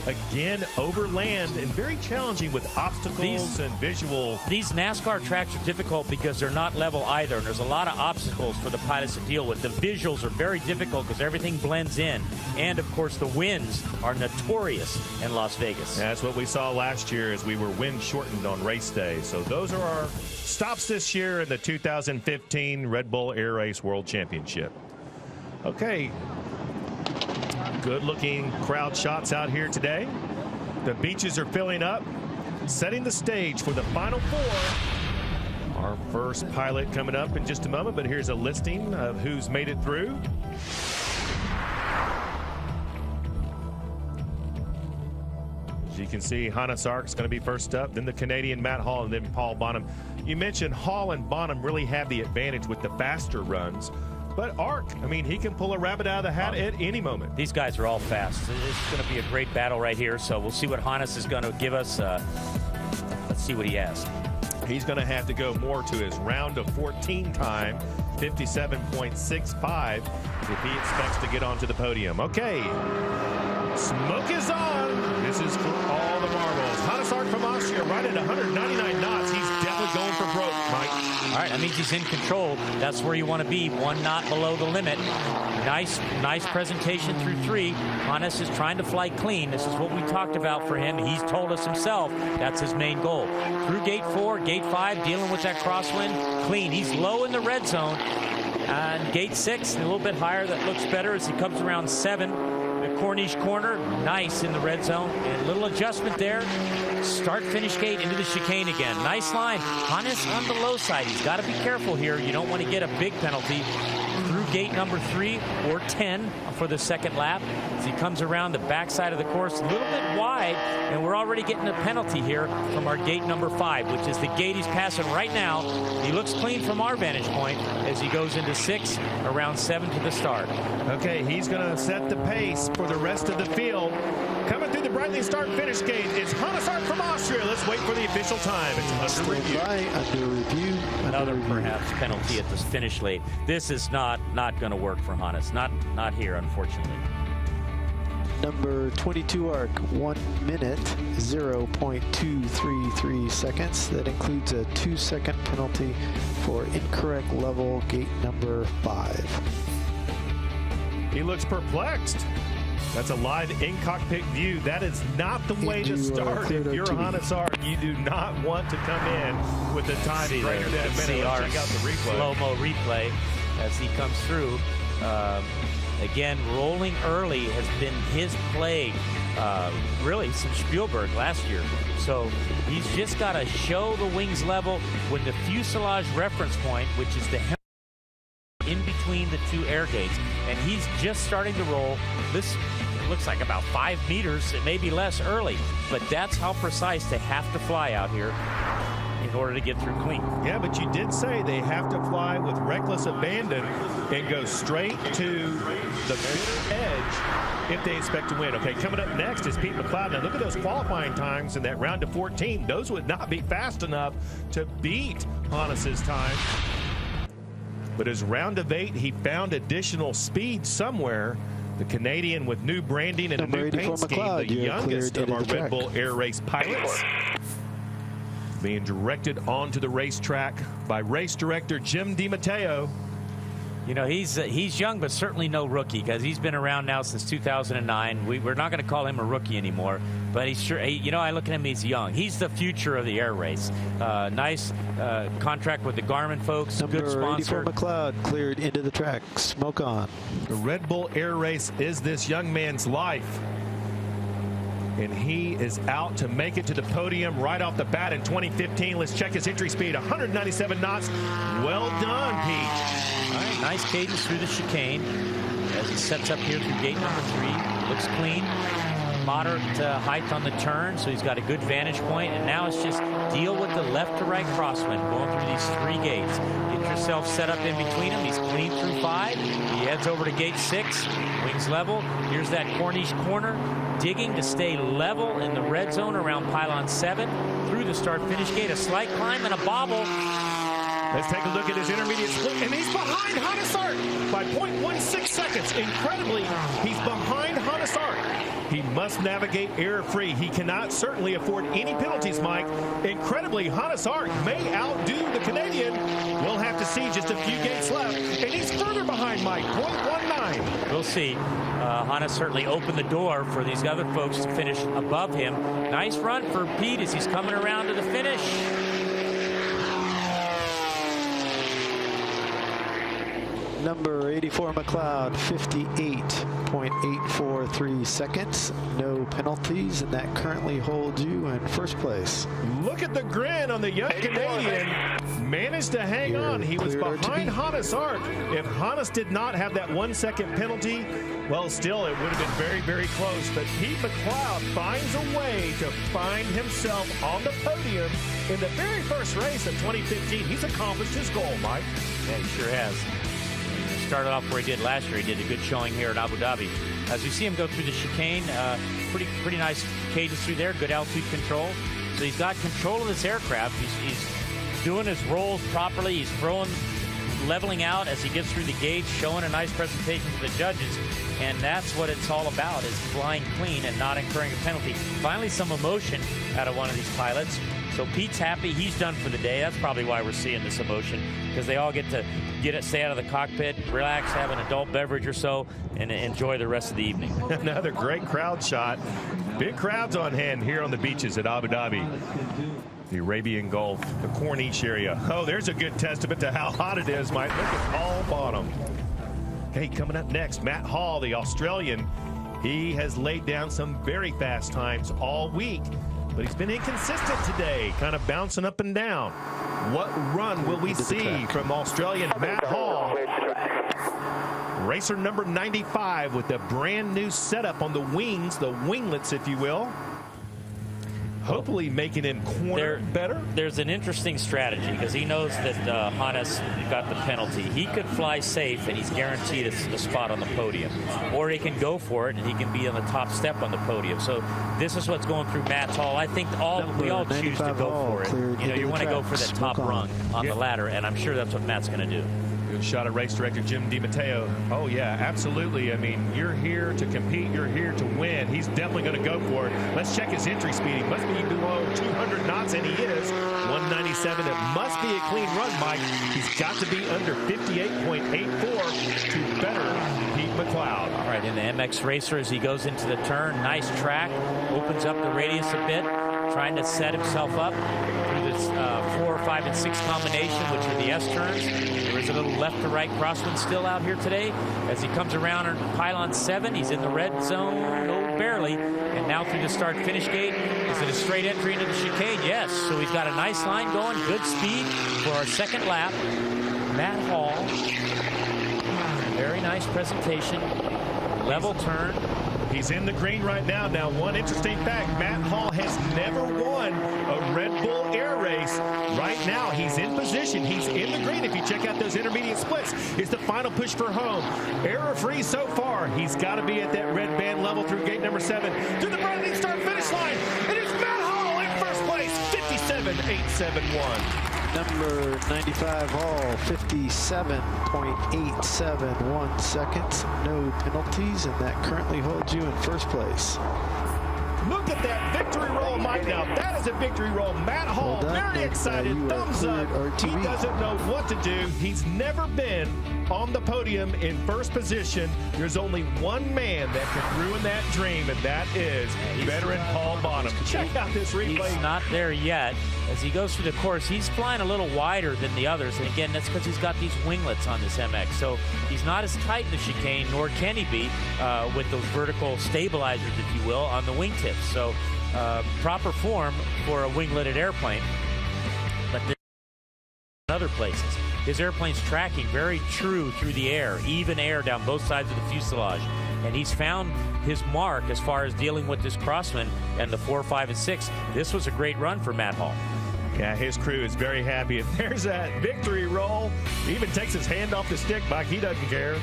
Again, over land and very challenging with obstacles and visual. These NASCAR tracks are difficult because they're not level either, and there's a lot of obstacles for the pilots to deal with. The visuals are very difficult because everything blends in. And, of course, the winds are notorious in Las Vegas. That's what we saw last year as we were wind shortened on race day. So those are our stops this year in the 2015 Red Bull Air Race World Championship. Okay. Good-looking crowd shots out here today. The beaches are filling up, setting the stage for the Final Four. Our first pilot coming up in just a moment, but here's a listing of who's made it through. As you can see, Hannes Ark's going to be first up, then the Canadian Matt Hall, and then Paul Bonham. You mentioned Hall and Bonham really have the advantage with the faster runs. But Ark, I mean, he can pull a rabbit out of the hat at any moment. These guys are all fast. It's going to be a great battle right here. So we'll see what Hannes is going to give us. Let's see what he has. He's going to have to go more to his round of 14 time, 57.65, if he expects to get onto the podium. Okay, smoke is on. This is for all the marbles. Hannes Ark from Austria, right at 199 knots. He's definitely going for broke, Mike. All right, that means he's in control. That's where you want to be, 1 knot below the limit. Nice presentation through 3. Hannes is trying to fly clean. This is what we talked about for him. He's told us himself that's his main goal. Through gate 4, gate 5, dealing with that crosswind, clean. He's low in the red zone. And gate 6, a little bit higher. That looks better as he comes around 7. The Corniche corner, nice in the red zone. And a little adjustment there. Start, finish gate into the chicane again. Nice line. Hannes on the low side. He's got to be careful here. You don't want to get a big penalty. Through gate number 3 or 10 for the second lap. As he comes around the backside of the course, a little bit wide, and we're already getting a penalty here from our gate number 5, which is the gate he's passing right now. He looks clean from our vantage point as he goes into 6, around 7 to the start. Okay, he's going to set the pace for the rest of the field. Coming through the brightly start-finish gate is Hannes Arndt from Austria. Let's wait for the official time. It's under review. Under review. Another perhaps penalty at the finish late. This is not going to work for Hannes. Not here, unfortunately. Number 22 arc, 1 minute, 0.233 seconds. That includes a 2-second penalty for incorrect level, gate number 5. He looks perplexed. That's a live in-cockpit view. That is not the way to start. If you're Hannes Arndt, you do not want to come in with a time greater than a minute. Let's check out the replay. Slow-mo replay as he comes through. Again, rolling early has been his play, really, since Spielberg last year. So he's just got to show the wings level when the fuselage reference point, which is the in between the 2 air gates, and he's just starting to roll. This looks like about 5 meters, it may be less early, but that's how precise they have to fly out here in order to get through clean. Yeah, but you did say they have to fly with reckless abandon and go straight to the edge if they expect to win. Okay, coming up next is Pete McLeod. Now look at those qualifying times in that round of 14. Those would not be fast enough to beat Hannes's time. But his round of 8, he found additional speed somewhere. The Canadian with new branding and a new paint scheme, the youngest of our Red Bull Air Race pilots, being directed onto the racetrack by race director Jim DiMatteo. You know, he's young, but certainly no rookie, because he's been around now since 2009. We're not going to call him a rookie anymore, but he's sure. You know, I look at him; he's young. He's the future of the air race. Nice contract with the Garmin folks. Good sponsor. 84 McLeod cleared into the track. Smoke on. The Red Bull Air Race is this young man's life, and he is out to make it to the podium right off the bat in 2015. Let's check his entry speed, 197 knots. Well done, Pete. All right, nice cadence through the chicane as he sets up here through gate number 3. Looks clean. Moderate height on the turn, so he's got a good vantage point. And now it's just deal with the left to right crosswind going through these 3 gates. Get yourself set up in between them. He's clean through 5. He heads over to gate 6. Wings level. Here's that Corniche corner. Digging to stay level in the red zone around pylon 7. Through the start-finish gate, a slight climb and a bobble. Let's take a look at his intermediate split, and he's behind Hannes Arndt by 0.16 seconds. Incredibly, he's behind Hannes Arndt. He must navigate error-free. He cannot certainly afford any penalties, Mike. Incredibly, Hannes Arndt may outdo the Canadian. We'll have to see, just a few gates left, and he's further behind Mike, 0.19. We'll see. Hannes certainly opened the door for these other folks to finish above him. Nice run for Pete as he's coming around to the finish. Number 84 McLeod, 58.843 seconds. No penalties, and that currently holds you in first place. Look at the grin on the young Canadian. Managed to hang on. He was behind Hannes Arndt. If Hannes did not have that 1-second penalty, well, still, it would have been very, very close. But Pete McLeod finds a way to find himself on the podium in the very first race of 2015. He's accomplished his goal, Mike. Yeah, he sure has. Started off where he did last year. He did a good showing here at Abu Dhabi. As you see him go through the chicane, pretty nice cadence through there, good altitude control. So he's got control of this aircraft. He's doing his rolls properly. He's leveling out as he gets through the gates, showing a nice presentation to the judges. And that's what it's all about, is flying clean and not incurring a penalty. Finally, some emotion out of one of these pilots. So Pete's happy. He's done for the day. That's probably why we're seeing this emotion, because they all get to stay out of the cockpit, relax, have an adult beverage or so, and enjoy the rest of the evening. Another great crowd shot. Big crowds on hand here on the beaches at Abu Dhabi. The Arabian Gulf, the Corniche area. Oh, there's a good testament to how hot it is, Mike. Look at Paul Bottom. Okay, coming up next, Matt Hall, the Australian. He has laid down some very fast times all week. but he's been inconsistent today, kind of bouncing up and down. What run will we see from Australian Matt Hall? Racer number 95 with a brand new setup on the wings, the winglets, if you will. Hopefully making him corner better. There's an interesting strategy because he knows that Hannes got the penalty. He could fly safe and he's guaranteed a spot on the podium. Or he can go for it and he can be on the top step on the podium. So this is what's going through Matt Hall. I think we all choose to go for it. You know, you want to go for the top rung on the ladder, and I'm sure that's what Matt's going to do. Good shot at race director Jim DiMatteo. Oh, yeah, absolutely. I mean, you're here to compete. You're here to win. He's definitely going to go for it. Let's check his entry speed. He must be below 200 knots, and he is. 197. It must be a clean run, Mike. He's got to be under 58.84 to better Pete McLeod. All right, in the MX Racer as he goes into the turn. Nice track. Opens up the radius a bit. Trying to set himself up through this 4, 5, and 6 combination, which are the S turns. There is a little left to right crosswind still out here today. As he comes around on pylon 7, he's in the red zone, barely. And now through the start-finish gate, is it a straight entry into the chicane? Yes. So he's got a nice line going, good speed for our second lap. Matt Hall, very nice presentation, level turn. He's in the green right now. Now, one interesting fact, Matt Hall has never won a Red Bull air race. Right now, he's in position. He's in the green. If you check out those intermediate splits, it's the final push for home. Error-free so far. He's got to be at that red band level through gate number 7. To the branding start-finish line. It is Matt Hall in first place, 57.871. Number 95 Hall, 57.871 seconds. No penalties, and that currently holds you in first place. Look at that victory roll, Mike. Now, that is a victory roll. Matt Hall, very excited, thumbs up. He doesn't know what to do. He's never been on the podium in first position. There's only one man that can ruin that dream, and that is veteran Paul Bonham. Check out this replay. He's not there yet. As he goes through the course, he's flying a little wider than the others. And again, that's because he's got these winglets on this MX. So he's not as tight in the chicane, nor can he be with those vertical stabilizers, if you will, on the wingtips. So proper form for a wingleted airplane. But there's other places. His airplane's tracking very true through the air, even air down both sides of the fuselage. And he's found his mark as far as dealing with this crosswind and the 4, 5, and 6. This was a great run for Matt Hall. Yeah, his crew is very happy. And there's that victory roll. He even takes his hand off the stick, Mike. He doesn't care.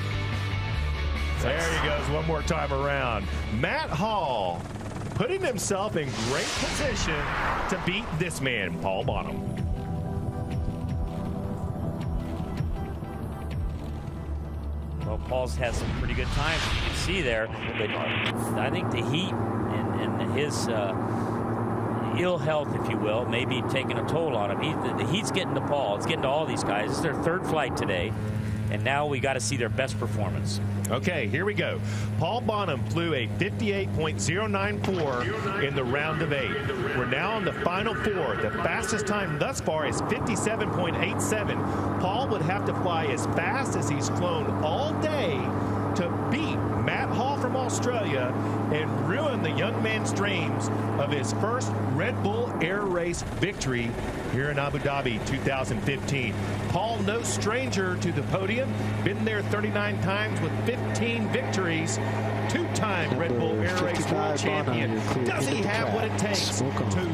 There he goes one more time around. Matt Hall putting himself in great position to beat this man, Paul Bonham. Well, Paul's had some pretty good times, you can see there. But I think the heat and his ill health, if you will, maybe taking a toll on him. The heat's getting to Paul. It's getting to all these guys. This is their third flight today. And now we got to see their best performance. Okay, here we go. Paul Bonham flew a 58.094 in the round of 8. We're now on the final 4. The fastest time thus far is 57.87. Paul would have to fly as fast as he's flown all day to beat Matt Hall from Australia and ruin the young man's dreams of his first Red Bull Air Race victory here in Abu Dhabi 2015. Paul, no stranger to the podium, been there 39 times with 15 victories, 2-time Red Bull Air Race World Champion. Does he have what it takes to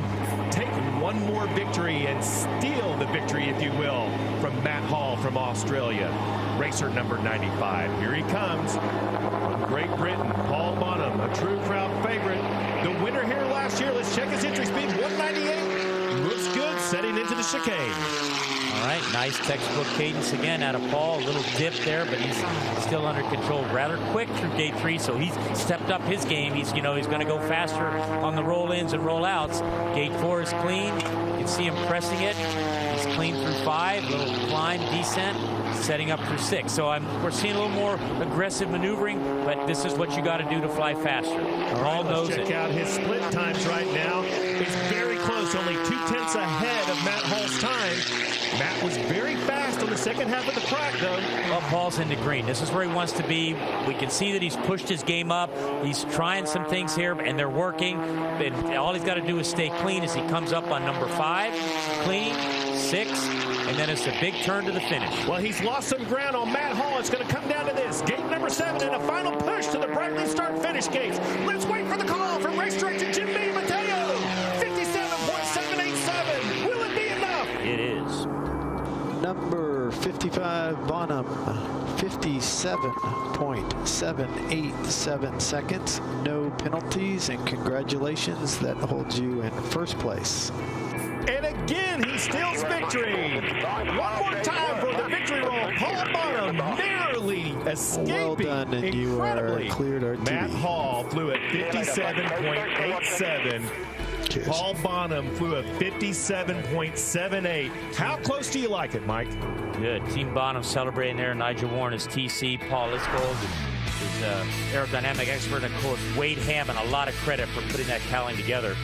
take one more victory and steal the victory, if you will, from Matt Hall from Australia? Racer number 95. Here he comes from Great Britain, Paul Bonham, a true crowd favorite. The winner here last year. Let's check his entry speed, 198. Looks good, setting into the chicane. All right, nice textbook cadence again out of Paul. A little dip there, but he's still under control. Rather quick through gate 3, so he's stepped up his game. He's going to go faster on the roll-ins and roll-outs. Gate 4 is clean. You can see him pressing it. He's clean through 5. Little climb, descent, setting up through 6. So we're seeing a little more aggressive maneuvering, but this is what you got to do to fly faster. Paul knows it. Check out his split times right now. It's very close, only 0.2 ahead of Matt Hall's time. Matt was very fast on the second half of the track, though. Well, Paul's into green. This is where he wants to be. We can see that he's pushed his game up. He's trying some things here, and they're working. And all he's got to do is stay clean as he comes up on number 5. Clean, 6, and then it's a big turn to the finish. Well, he's lost some ground on Matt Hall. It's going to come down to this. Gate number 7 and a final push to the brightly start-finish gates. Let's wait for the call from race director Jim B. Mateo. 57.787. Will it be enough? It is. Number 55, Bonham, 57.787 seconds. No penalties, and congratulations. That holds you in first place. And again, he steals victory. One more time for the victory roll. Paul Bonham narrowly escaping. Well done, and you are cleared our Matt TV. Hall flew at 57.87. Cheers. Paul Bonham flew at 57.78. How close do you like it, Mike? Good. Team Bonham celebrating there. Nigel Warren is TC. Paul Isgold is aerodynamic expert. And, of course, Wade Hammond, a lot of credit for putting that cowling together.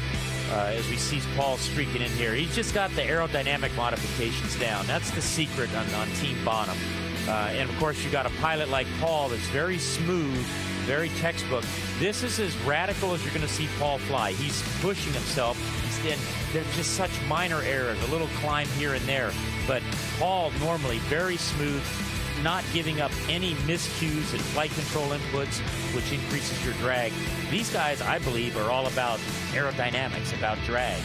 As we see Paul streaking in here. He's just got the aerodynamic modifications down. That's the secret on Team Bonham. And, of course, you got a pilot like Paul that's very smooth, very textbook. This is as radical as you're going to see Paul fly. He's pushing himself. There's just such minor errors, a little climb here and there. But Paul normally very smooth, not giving up any miscues and flight control inputs, which increases your drag. These guys, I believe, are all about aerodynamics, about drag.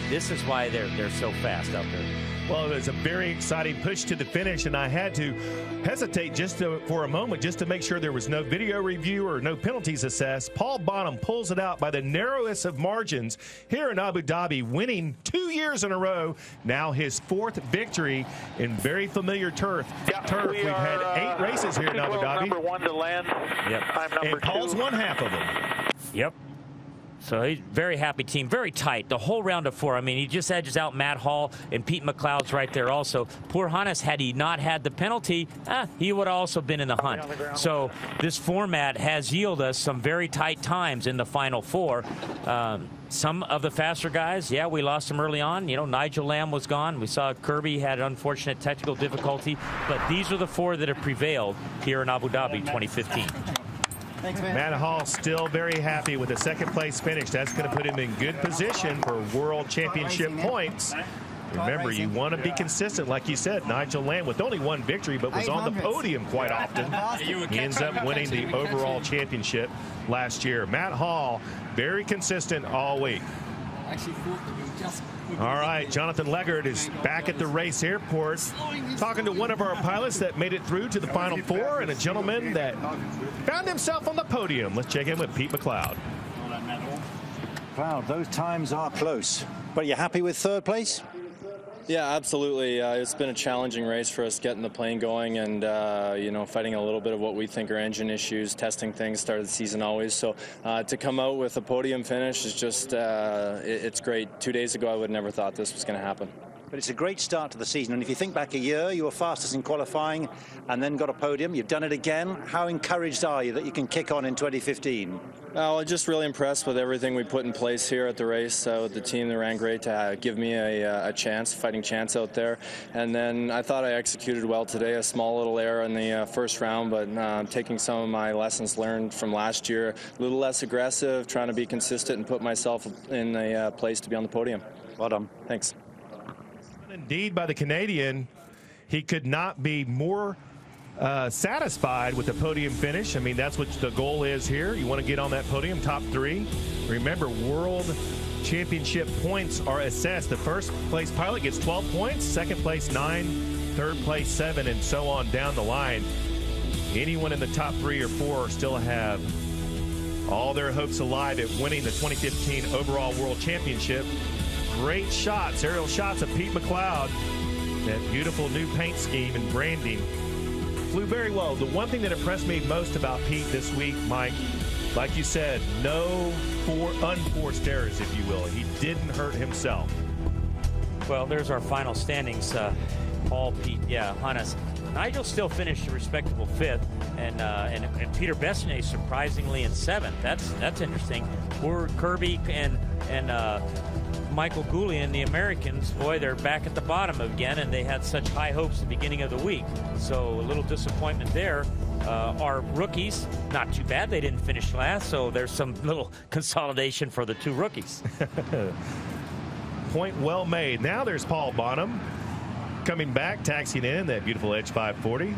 This is why they're so fast out there. Well, it was a very exciting push to the finish, and I had to hesitate for a moment just to make sure there was no video review or no penalties assessed. Paul Bonham pulls it out by the narrowest of margins here in Abu Dhabi, winning 2 years in a row. Now his 4th victory in very familiar turf. We've had 8 races here in Abu Dhabi. Number 1 to land. Yep. I'm number and Paul's 2. one half of them. Yep. So he's very happy team, very tight. The whole round of 4. I mean, he just edges out Matt Hall, and Pete McLeod's right there also. Poor Hannes, had he not had the penalty, he would have also been in the hunt. So this format has yielded us some very tight times in the final 4. Some of the faster guys, yeah, we lost them early on. You know, Nigel Lamb was gone. We saw Kirby had unfortunate technical difficulty. But these are the 4 that have prevailed here in Abu Dhabi 2015. Thanks, man. Matt Hall still very happy with a 2nd place finish. That's going to put him in good position for World Championship points. Remember, you want to be consistent. Like you said, Nigel Lamb with only 1 victory, but was on the podium quite often. He ends up winning the overall championship last year. Matt Hall, very consistent all week. All right, Jonathan Leggard is back at the race airport talking to one of our pilots that made it through to the final 4 and a gentleman that found himself on the podium. Let's check in with Pete McLeod. McLeod, those times are close, but are you happy with 3rd place? Yeah, absolutely. It's been a challenging race for us getting the plane going and, you know, fighting a little bit of what we think are engine issues, testing things, start of the season always. So to come out with a podium finish is just, it's great. 2 days ago, I would have never thought this was going to happen. But it's a great start to the season. And if you think back a year, you were fastest in qualifying and then got a podium. You've done it again. How encouraged are you that you can kick on in 2015? Well, just really impressed with everything we put in place here at the race. With the team that ran great to give me a chance, fighting chance out there. And then I thought I executed well today. A small little error in the 1st round, but taking some of my lessons learned from last year, a little less aggressive, trying to be consistent and put myself in a place to be on the podium. Well done. Thanks. Indeed, by the Canadian, he could not be more satisfied with the podium finish. I mean, that's what the goal is here. You want to get on that podium, top 3. Remember, World Championship points are assessed. The 1st place pilot gets 12 points, 2nd place 9, 3rd place 7, and so on down the line. Anyone in the top 3 or 4 still have all their hopes alive at winning the 2015 overall World Championship. Great shots, aerial shots of Pete McLeod. That beautiful new paint scheme and branding flew very well. The one thing that impressed me most about Pete this week, Mike, like you said, no unforced errors, if you will. He didn't hurt himself. Well, there's our final standings. Paul, Pete, Hannes. Nigel still finished a respectable 5th, and Peter Bessenet surprisingly in 7th. That's interesting. Poor Kirby and Michael Goulian, the Americans, boy, they're back at the bottom again, and they had such high hopes at the beginning of the week. So a little disappointment there. Our rookies, not too bad. They didn't finish last, so there's some little consolidation for the two rookies. Point well made. Now there's Paul Bonham coming back, taxiing in that beautiful Edge 540.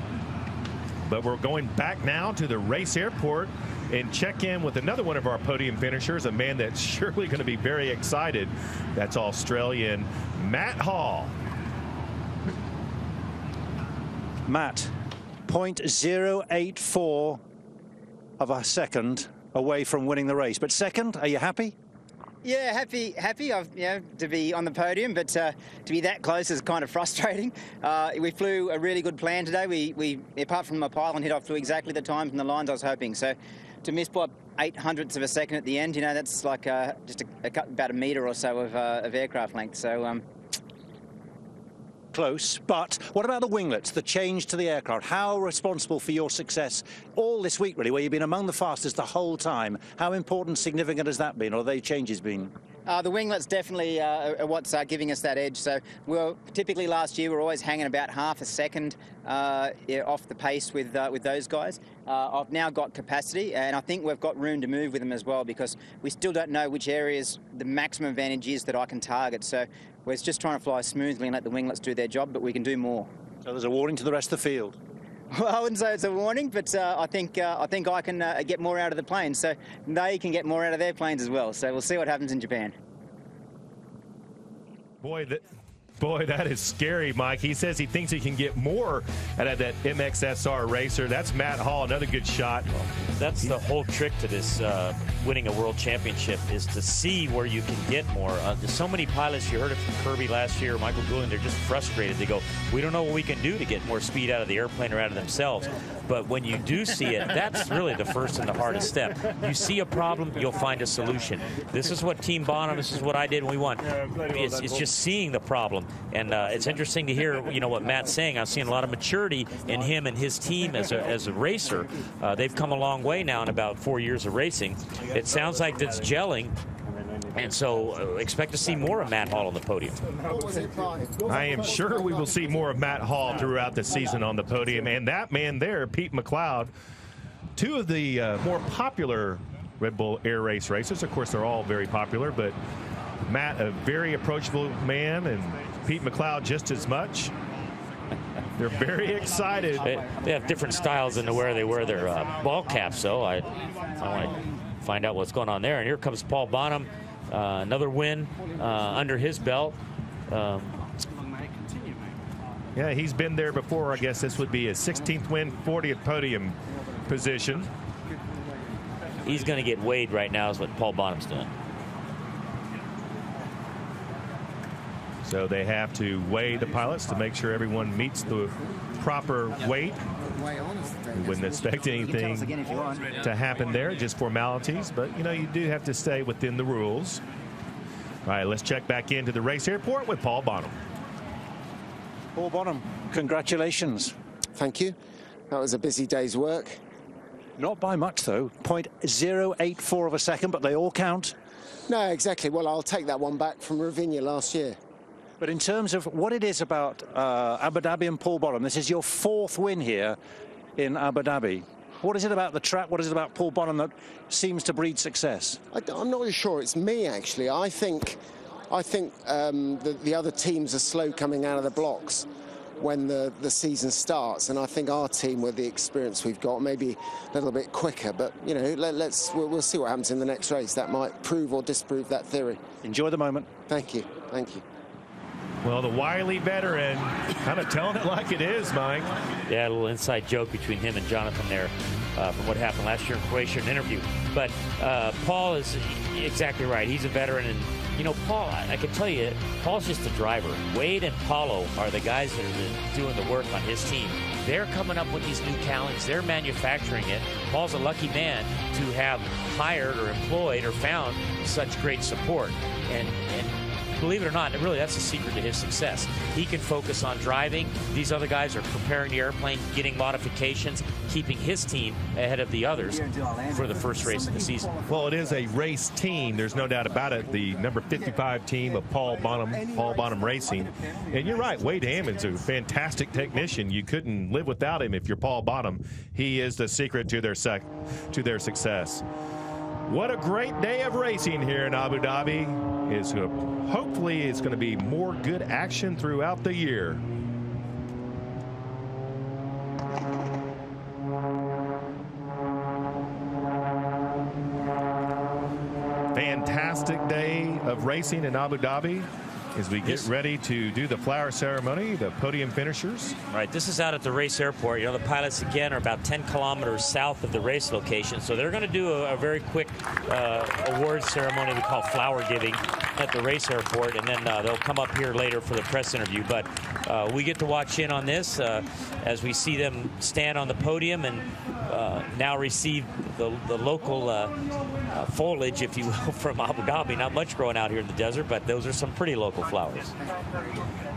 But we're going back now to the race airport and check in with another one of our podium finishers, a man that's surely going to be very excited. That's Australian Matt Hall. Matt, 0.084 of a second away from winning the race. But second, are you happy? Yeah, happy to be on the podium, but to be that close is kind of frustrating. We flew a really good plan today. We apart from my pylon hit, I flew exactly the times and the lines I was hoping. So to miss by 0.08 of a second at the end, that's like just about a metre or so of aircraft length. So close. But what about the winglets, the change to the aircraft? How responsible for your success all this week, really, where you've been among the fastest the whole time? How important, significant has that been, or have they changes been? The winglets definitely are what's giving us that edge. So typically last year we were always hanging about half a second off the pace with those guys. I've now got capacity, and I think we've got room to move with them as well, because we still don't know which areas the maximum advantage is that I can target. So we're just trying to fly smoothly and let the winglets do their job, but we can do more. So there's a warning to the rest of the field. Well, I wouldn't say it's a warning, but I think I can get more out of the planes, so they can get more out of their planes as well. So we'll see what happens in Japan. Boy, that is scary, Mike. He says he thinks he can get more out of that MXSR racer. That's Matt Hall, another good shot. Well, that's the whole trick to this winning a world championship, is to see where you can get more. There's so many pilots, you heard it from Kirby last year, Michael Goulian, they're just frustrated. They go, we don't know what we can do to get more speed out of the airplane or out of themselves. But when you do see it, that's really the first and the hardest step. You see a problem, you'll find a solution. This is what Team Bonham, this is what I did when we won. It's just seeing the problem. And it's interesting to hear, what Matt's saying. I've seen a lot of maturity in him and his team as a racer. They've come a long way now in about 4 years of racing. It sounds like that's gelling. And so expect to see more of Matt Hall on the podium. I am sure we will see more of Matt Hall throughout the season on the podium. And that man there, Pete McLeod, two of the more popular Red Bull Air Race racers. Of course, they're all very popular, but Matt, a very approachable man, and Pete McLeod just as much. They're very excited. They have different styles in where they wear their ball caps, so I want to find out what's going on there. And here comes Paul Bonham, another win under his belt. Yeah, he's been there before. I guess this would be his 16th win, 40th podium position. He's going to get weighed right now is what Paul Bonham's doing. So they have to weigh the pilots to make sure everyone meets the proper weight. We wouldn't expect anything to happen there, just formalities. But, you do have to stay within the rules. All right, let's check back into the race airport with Paul Bonham. Paul Bonham, congratulations. Thank you. That was a busy day's work. Not by much, though. 0.084 of a second, but they all count. No, exactly. Well, I'll take that one back from Ravinia last year. But in terms of what it is about Abu Dhabi and Paul Bonham, this is your 4th win here in Abu Dhabi. What is it about the track? What is it about Paul Bonham that seems to breed success? I'm not really sure. It's me, actually. I think the other teams are slow coming out of the blocks when the season starts, and I think our team, with the experience we've got, maybe a little bit quicker. But we'll see what happens in the next race. That might prove or disprove that theory. Enjoy the moment. Thank you. Thank you. Well, the wily veteran kind of telling it like it is, Mike. Yeah, a little inside joke between him and Jonathan there from what happened last year in Croatia, an interview. But Paul is exactly right. He's a veteran. And, Paul, I can tell you, Paul's just a driver. Wade and Paulo are the guys that are doing the work on his team. They're coming up with these new talents. They're manufacturing it. Paul's a lucky man to have hired or employed or found such great support. And believe it or not, really that's the secret to his success. He can focus on driving. These other guys are preparing the airplane, getting modifications, keeping his team ahead of the others for the first race of the season. Well, it is a race team. There's no doubt about it. The number 55 team of Paul Bonham Racing. And you're right, Wade Hammond's a fantastic technician. You couldn't live without him if you're Paul Bonham. He is the secret to their success. What a great day of racing here in Abu Dhabi. Hopefully it's going to be more good action throughout the year. Fantastic day of racing in Abu Dhabi as we get ready to do the flower ceremony, the podium finishers. Right, this is out at the race airport. You know, the pilots, again, are about 10 kilometers south of the race location, so they're going to do a very quick award ceremony we call flower giving at the race airport, and then they'll come up here later for the press interview. But we get to watch in on this as we see them stand on the podium and now receive the local foliage, if you will, from Abu Dhabi. Not much growing out here in the desert, but those are some pretty local flowers.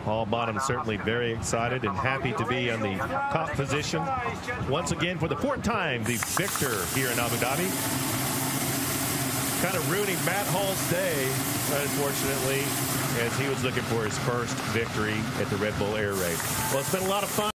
Paul Bonham certainly very excited and happy to be on the top position. Once again, for the fourth time, the victor here in Abu Dhabi. Kind of ruining Matt Hall's day, unfortunately, as he was looking for his first victory at the Red Bull Air Race. Well, it's been a lot of fun.